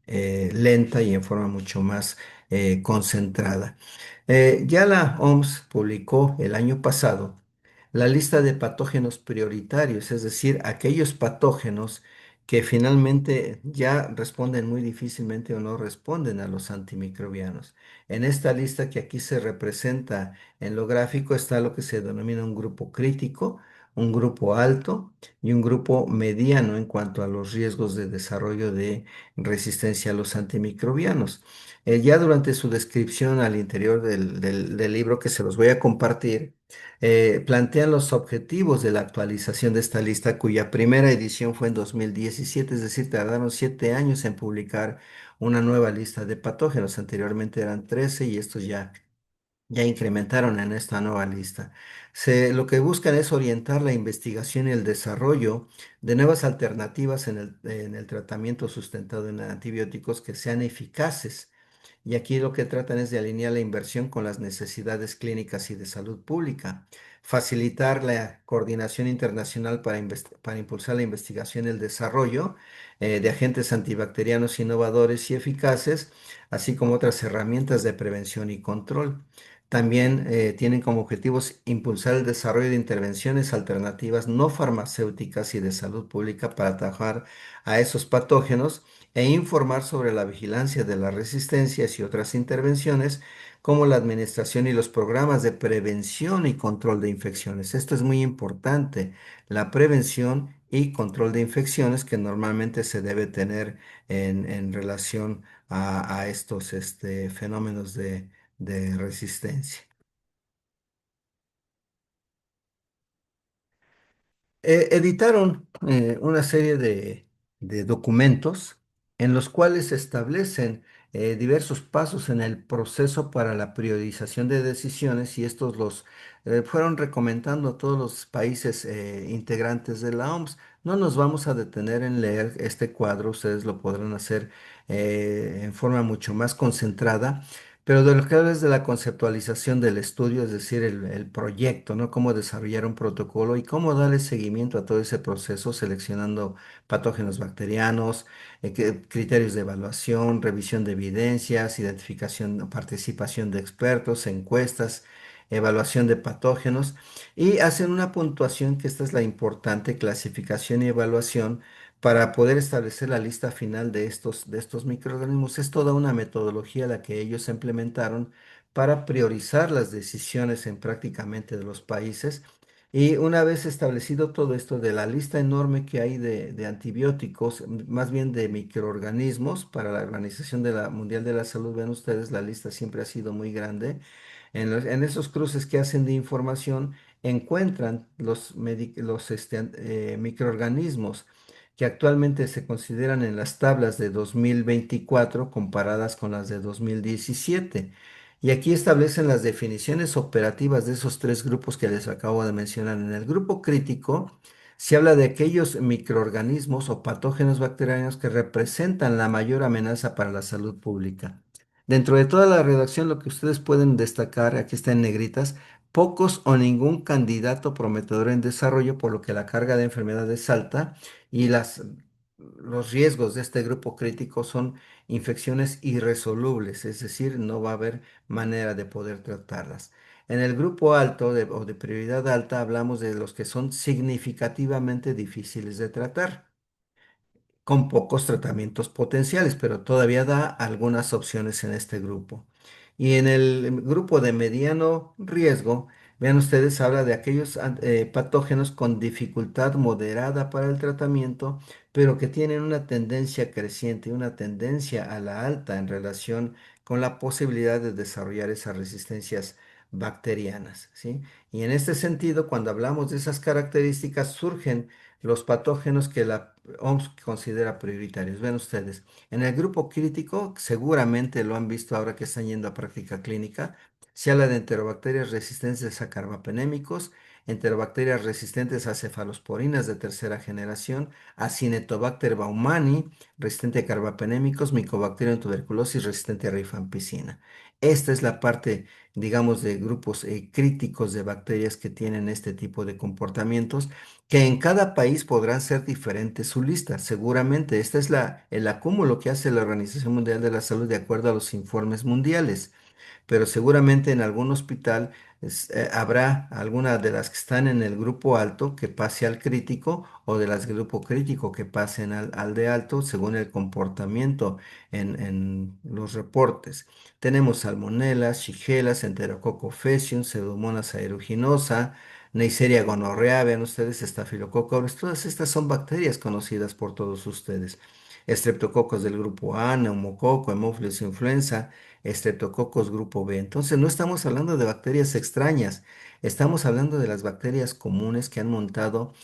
lenta y en forma mucho más concentrada. Ya la OMS publicó el año pasado la lista de patógenos prioritarios, es decir, aquellos patógenos que finalmente ya responden muy difícilmente o no responden a los antimicrobianos. En esta lista que aquí se representa en lo gráfico está lo que se denomina un grupo crítico, un grupo alto y un grupo mediano en cuanto a los riesgos de desarrollo de resistencia a los antimicrobianos. Ya durante su descripción al interior del libro que se los voy a compartir, plantean los objetivos de la actualización de esta lista, cuya primera edición fue en 2017, es decir, tardaron 7 años en publicar una nueva lista de patógenos. Anteriormente eran 13 y estos ya incrementaron en esta nueva lista. Lo que buscan es orientar la investigación y el desarrollo de nuevas alternativas en el tratamiento sustentado en antibióticos que sean eficaces, y aquí lo que tratan es de alinear la inversión con las necesidades clínicas y de salud pública, facilitar la coordinación internacional para impulsar la investigación y el desarrollo de agentes antibacterianos innovadores y eficaces, así como otras herramientas de prevención y control. También tienen como objetivos impulsar el desarrollo de intervenciones alternativas no farmacéuticas y de salud pública para atajar a esos patógenos e informar sobre la vigilancia de las resistencias y otras intervenciones, como la administración y los programas de prevención y control de infecciones. Esto es muy importante, la prevención y control de infecciones que normalmente se debe tener en relación a estos fenómenos de resistencia. Editaron una serie de documentos en los cuales se establecen diversos pasos en el proceso para la priorización de decisiones, y estos los fueron recomendando a todos los países integrantes de la OMS. No nos vamos a detener en leer este cuadro, ustedes lo podrán hacer en forma mucho más concentrada, Pero de lo que hablas de la conceptualización del estudio, es decir, el proyecto, ¿no? Cómo desarrollar un protocolo y cómo darle seguimiento a todo ese proceso, seleccionando patógenos bacterianos, criterios de evaluación, revisión de evidencias, identificación, participación de expertos, encuestas, evaluación de patógenos y hacen una puntuación que esta es la importante clasificación y evaluación para poder establecer la lista final de estos microorganismos. Es toda una metodología la que ellos implementaron para priorizar las decisiones en prácticamente de los países. Y una vez establecido todo esto de la lista enorme que hay de antibióticos, más bien de microorganismos para la Organización Mundial de la Salud, ven ustedes, la lista siempre ha sido muy grande. En esos cruces que hacen de información, encuentran los microorganismos que actualmente se consideran en las tablas de 2024 comparadas con las de 2017. Y aquí establecen las definiciones operativas de esos tres grupos que les acabo de mencionar. En el grupo crítico se habla de aquellos microorganismos o patógenos bacterianos que representan la mayor amenaza para la salud pública. Dentro de toda la redacción, lo que ustedes pueden destacar, aquí está en negritas, pocos o ningún candidato prometedor en desarrollo, por lo que la carga de enfermedad es alta y los riesgos de este grupo crítico son infecciones irresolubles, es decir, no va a haber manera de poder tratarlas. En el grupo alto o de prioridad alta hablamos de los que son significativamente difíciles de tratar con pocos tratamientos potenciales, pero todavía da algunas opciones en este grupo. Y en el grupo de mediano riesgo, vean ustedes, habla de aquellos patógenos con dificultad moderada para el tratamiento, pero que tienen una tendencia creciente, una tendencia a la alta en relación con la posibilidad de desarrollar esas resistencias bacterianas, ¿sí? Y en este sentido, cuando hablamos de esas características, surgen los patógenos que la OMS considera prioritarios. Ven ustedes, en el grupo crítico, seguramente lo han visto ahora que están yendo a práctica clínica, se habla de enterobacterias resistentes a carbapenémicos, enterobacterias resistentes a cefalosporinas de tercera generación, a Cinetobacter baumannii, resistente a carbapenémicos, Mycobacterium tuberculosis, resistente a rifampicina. Esta es la parte, digamos, de grupos críticos de bacterias que tienen este tipo de comportamientos que en cada país podrán ser diferentes su lista. Seguramente este es el acúmulo que hace la Organización Mundial de la Salud de acuerdo a los informes mundiales, pero seguramente en algún hospital habrá alguna de las que están en el grupo alto que pase al crítico o de las grupo crítico que pasen al de alto según el comportamiento en los reportes. Tenemos Salmonella, Shigella, Enterococo faecium, Pseudomonas aeruginosa, Neisseria gonorrea, vean ustedes, Staphylococcus aureus, todas estas son bacterias conocidas por todos ustedes. Estreptococos del grupo A, neumococo, Haemophilus influenza, Streptococcus grupo B. Entonces no estamos hablando de bacterias extrañas, estamos hablando de las bacterias comunes que han montado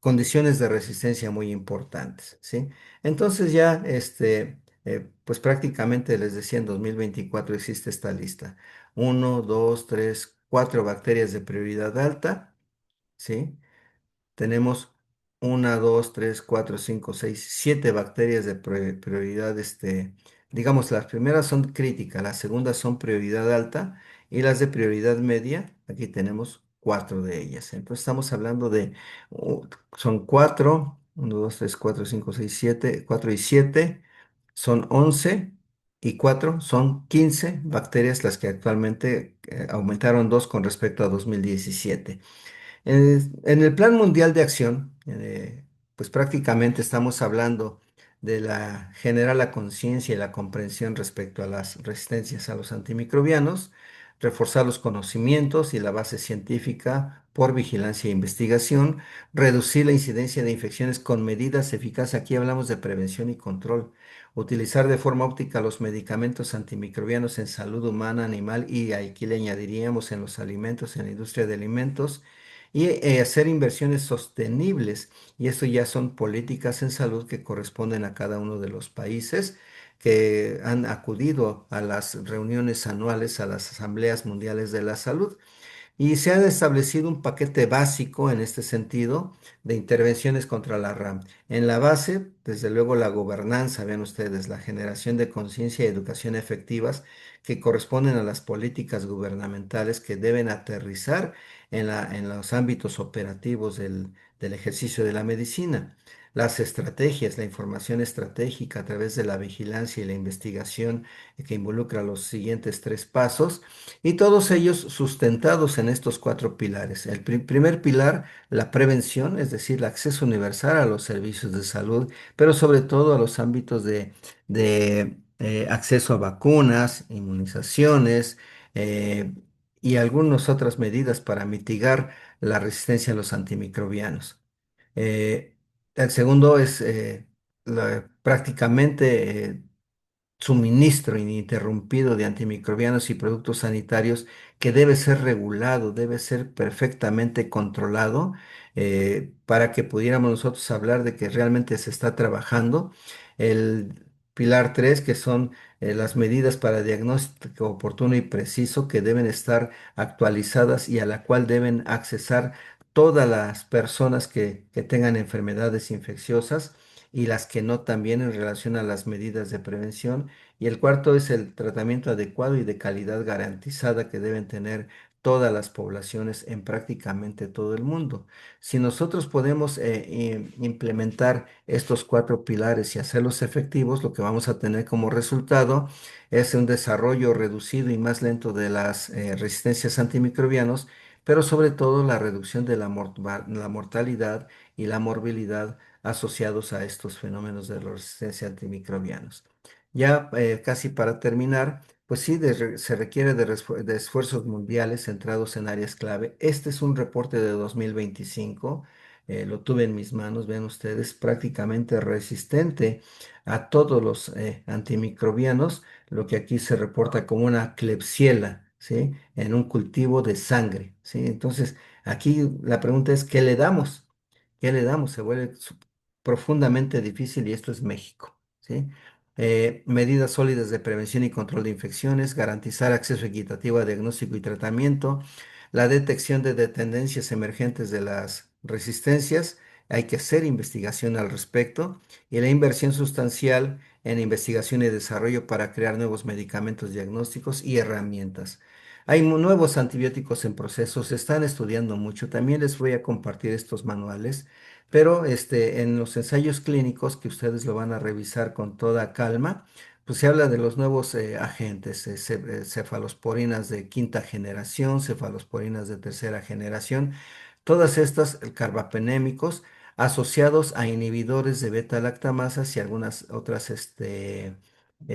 condiciones de resistencia muy importantes, ¿sí? Entonces ya, pues prácticamente les decía, en 2024 existe esta lista. Uno, dos, tres, cuatro bacterias de prioridad alta, ¿sí? Tenemos una, dos, tres, cuatro, cinco, seis, siete bacterias de prioridad, digamos, las primeras son críticas, las segundas son prioridad alta y las de prioridad media, aquí tenemos cuatro de ellas. Entonces estamos hablando de, son cuatro, uno, dos, tres, cuatro, cinco, seis, siete, cuatro y siete, son 11 y cuatro son 15 bacterias las que actualmente aumentaron dos con respecto a 2017. En el Plan Mundial de Acción, pues prácticamente estamos hablando de generar la conciencia y la comprensión respecto a las resistencias a los antimicrobianos, reforzar los conocimientos y la base científica por vigilancia e investigación, reducir la incidencia de infecciones con medidas eficaces. Aquí hablamos de prevención y control. Utilizar de forma óptica los medicamentos antimicrobianos en salud humana, animal y aquí le añadiríamos en los alimentos, en la industria de alimentos y hacer inversiones sostenibles. Y esto ya son políticas en salud que corresponden a cada uno de los países que han acudido a las reuniones anuales, a las asambleas mundiales de la salud. Y se ha establecido un paquete básico en este sentido de intervenciones contra la RAM. En la base, desde luego, la gobernanza, vean ustedes, la generación de conciencia y educación efectivas que corresponden a las políticas gubernamentales que deben aterrizar en los ámbitos operativos del ejercicio de la medicina. Las estrategias, la información estratégica a través de la vigilancia y la investigación que involucra los siguientes tres pasos y todos ellos sustentados en estos cuatro pilares. El primer pilar, la prevención, es decir, el acceso universal a los servicios de salud, pero sobre todo a los ámbitos de acceso a vacunas, inmunizaciones y algunas otras medidas para mitigar la resistencia a los antimicrobianos. Eh, el segundo es prácticamente suministro ininterrumpido de antimicrobianos y productos sanitarios que debe ser regulado, debe ser perfectamente controlado para que pudiéramos nosotros hablar de que realmente se está trabajando. El pilar 3, que son las medidas para diagnóstico oportuno y preciso que deben estar actualizadas y a la cual deben accesar todas las personas que tengan enfermedades infecciosas y las que no también en relación a las medidas de prevención. Y el cuarto es el tratamiento adecuado y de calidad garantizada que deben tener todas las poblaciones en prácticamente todo el mundo. Si nosotros podemos implementar estos cuatro pilares y hacerlos efectivos, lo que vamos a tener como resultado es un desarrollo reducido y más lento de las resistencias antimicrobianos, pero sobre todo la reducción de la mortalidad y la morbilidad asociados a estos fenómenos de la resistencia antimicrobianos. Ya casi para terminar, pues sí, se requiere de esfuerzos mundiales centrados en áreas clave. Este es un reporte de 2025, lo tuve en mis manos, vean ustedes, prácticamente resistente a todos los antimicrobianos, lo que aquí se reporta como una Klebsiella, ¿sí? En un cultivo de sangre, ¿sí? Entonces, aquí la pregunta es, ¿qué le damos? ¿Qué le damos? Se vuelve profundamente difícil y esto es México, ¿sí? Medidas sólidas de prevención y control de infecciones, garantizar acceso equitativo a diagnóstico y tratamiento, la detección de tendencias emergentes de las resistencias, hay que hacer investigación al respecto y la inversión sustancial en investigación y desarrollo para crear nuevos medicamentos diagnósticos y herramientas. Hay nuevos antibióticos en proceso, se están estudiando mucho. También les voy a compartir estos manuales, pero en los ensayos clínicos que ustedes lo van a revisar con toda calma, pues se habla de los nuevos agentes, cefalosporinas de quinta generación, cefalosporinas de tercera generación, todas estas carbapenémicos asociados a inhibidores de beta-lactamasas y algunas otras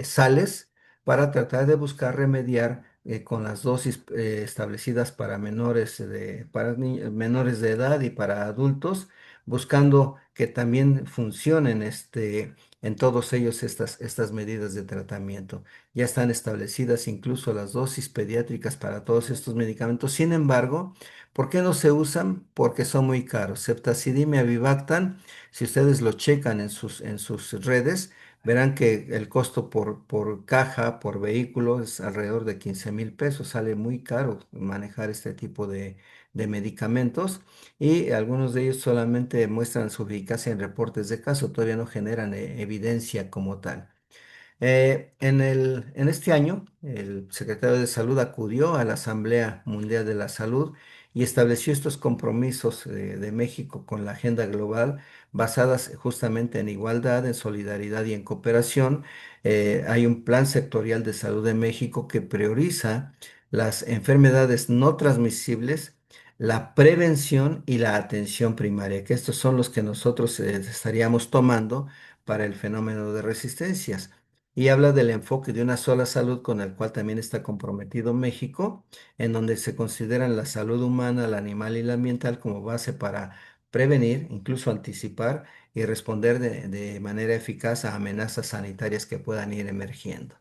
sales para tratar de buscar remediar con las dosis establecidas para menores de edad y para adultos, buscando que también funcionen en todos ellos estas medidas de tratamiento. Ya están establecidas incluso las dosis pediátricas para todos estos medicamentos. Sin embargo, ¿por qué no se usan? Porque son muy caros. Ceftazidime y Avibactam, si ustedes lo checan en sus redes, verán que el costo por caja, por vehículo, es alrededor de 15,000 pesos. Sale muy caro manejar este tipo de medicamentos y algunos de ellos solamente muestran su eficacia en reportes de caso, todavía no generan evidencia como tal. En este año, el secretario de Salud acudió a la Asamblea Mundial de la Salud y estableció estos compromisos de México con la agenda global basadas justamente en igualdad, en solidaridad y en cooperación. Hay un plan sectorial de salud de México que prioriza las enfermedades no transmisibles, la prevención y la atención primaria, que estos son los que nosotros estaríamos tomando para el fenómeno de resistencias y habla del enfoque de una sola salud con el cual también está comprometido México, en donde se consideran la salud humana, la animal y la ambiental como base para prevenir, incluso anticipar y responder de manera eficaz a amenazas sanitarias que puedan ir emergiendo.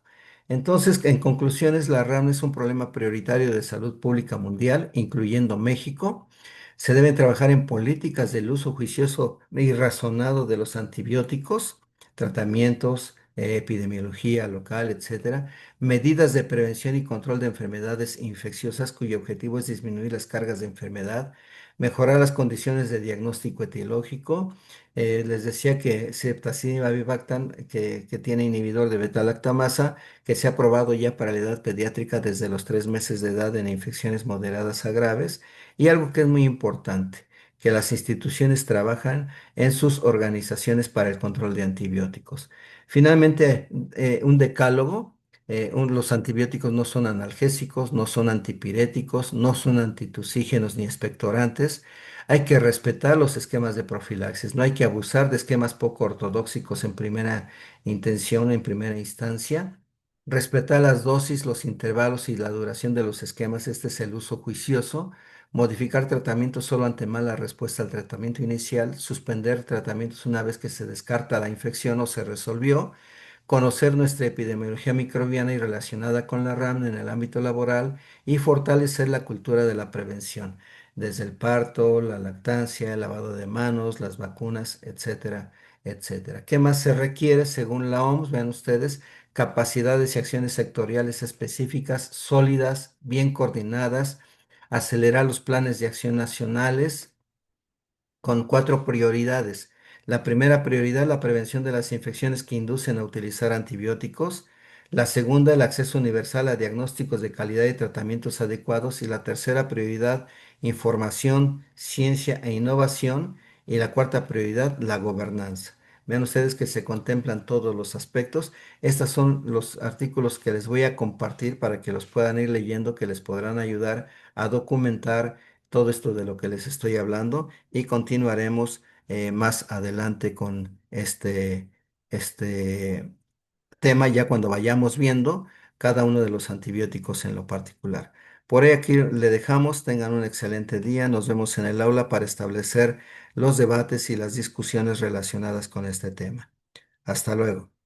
Entonces, en conclusiones, la RAM es un problema prioritario de salud pública mundial, incluyendo México. Se debe trabajar en políticas del uso juicioso y razonado de los antibióticos, tratamientos, epidemiología local, etcétera, medidas de prevención y control de enfermedades infecciosas cuyo objetivo es disminuir las cargas de enfermedad, mejorar las condiciones de diagnóstico etiológico. Les decía que ceftazidime avibactam, que tiene inhibidor de beta-lactamasa, que se ha probado ya para la edad pediátrica desde los 3 meses de edad en infecciones moderadas a graves. Y algo que es muy importante, que las instituciones trabajan en sus organizaciones para el control de antibióticos. Finalmente, un decálogo. Los antibióticos no son analgésicos, no son antipiréticos, no son antitusígenos ni expectorantes. Hay que respetar los esquemas de profilaxis, no hay que abusar de esquemas poco ortodoxicos en primera intención, en primera instancia. Respetar las dosis, los intervalos y la duración de los esquemas, este es el uso juicioso. Modificar tratamientos solo ante mala respuesta al tratamiento inicial. Suspender tratamientos una vez que se descarta la infección o se resolvió. Conocer nuestra epidemiología microbiana y relacionada con la RAM en el ámbito laboral y fortalecer la cultura de la prevención, desde el parto, la lactancia, el lavado de manos, las vacunas, etcétera, etcétera. ¿Qué más se requiere según la OMS? Vean ustedes, capacidades y acciones sectoriales específicas, sólidas, bien coordinadas, acelerar los planes de acción nacionales con 4 prioridades. La primera prioridad, la prevención de las infecciones que inducen a utilizar antibióticos. La segunda, el acceso universal a diagnósticos de calidad y tratamientos adecuados. Y la tercera prioridad, información, ciencia e innovación. Y la cuarta prioridad, la gobernanza. Vean ustedes que se contemplan todos los aspectos. Estos son los artículos que les voy a compartir para que los puedan ir leyendo, que les podrán ayudar a documentar todo esto de lo que les estoy hablando y continuaremos más adelante con este tema ya cuando vayamos viendo cada uno de los antibióticos en lo particular. Por ahí aquí le dejamos, tengan un excelente día, nos vemos en el aula para establecer los debates y las discusiones relacionadas con este tema. Hasta luego.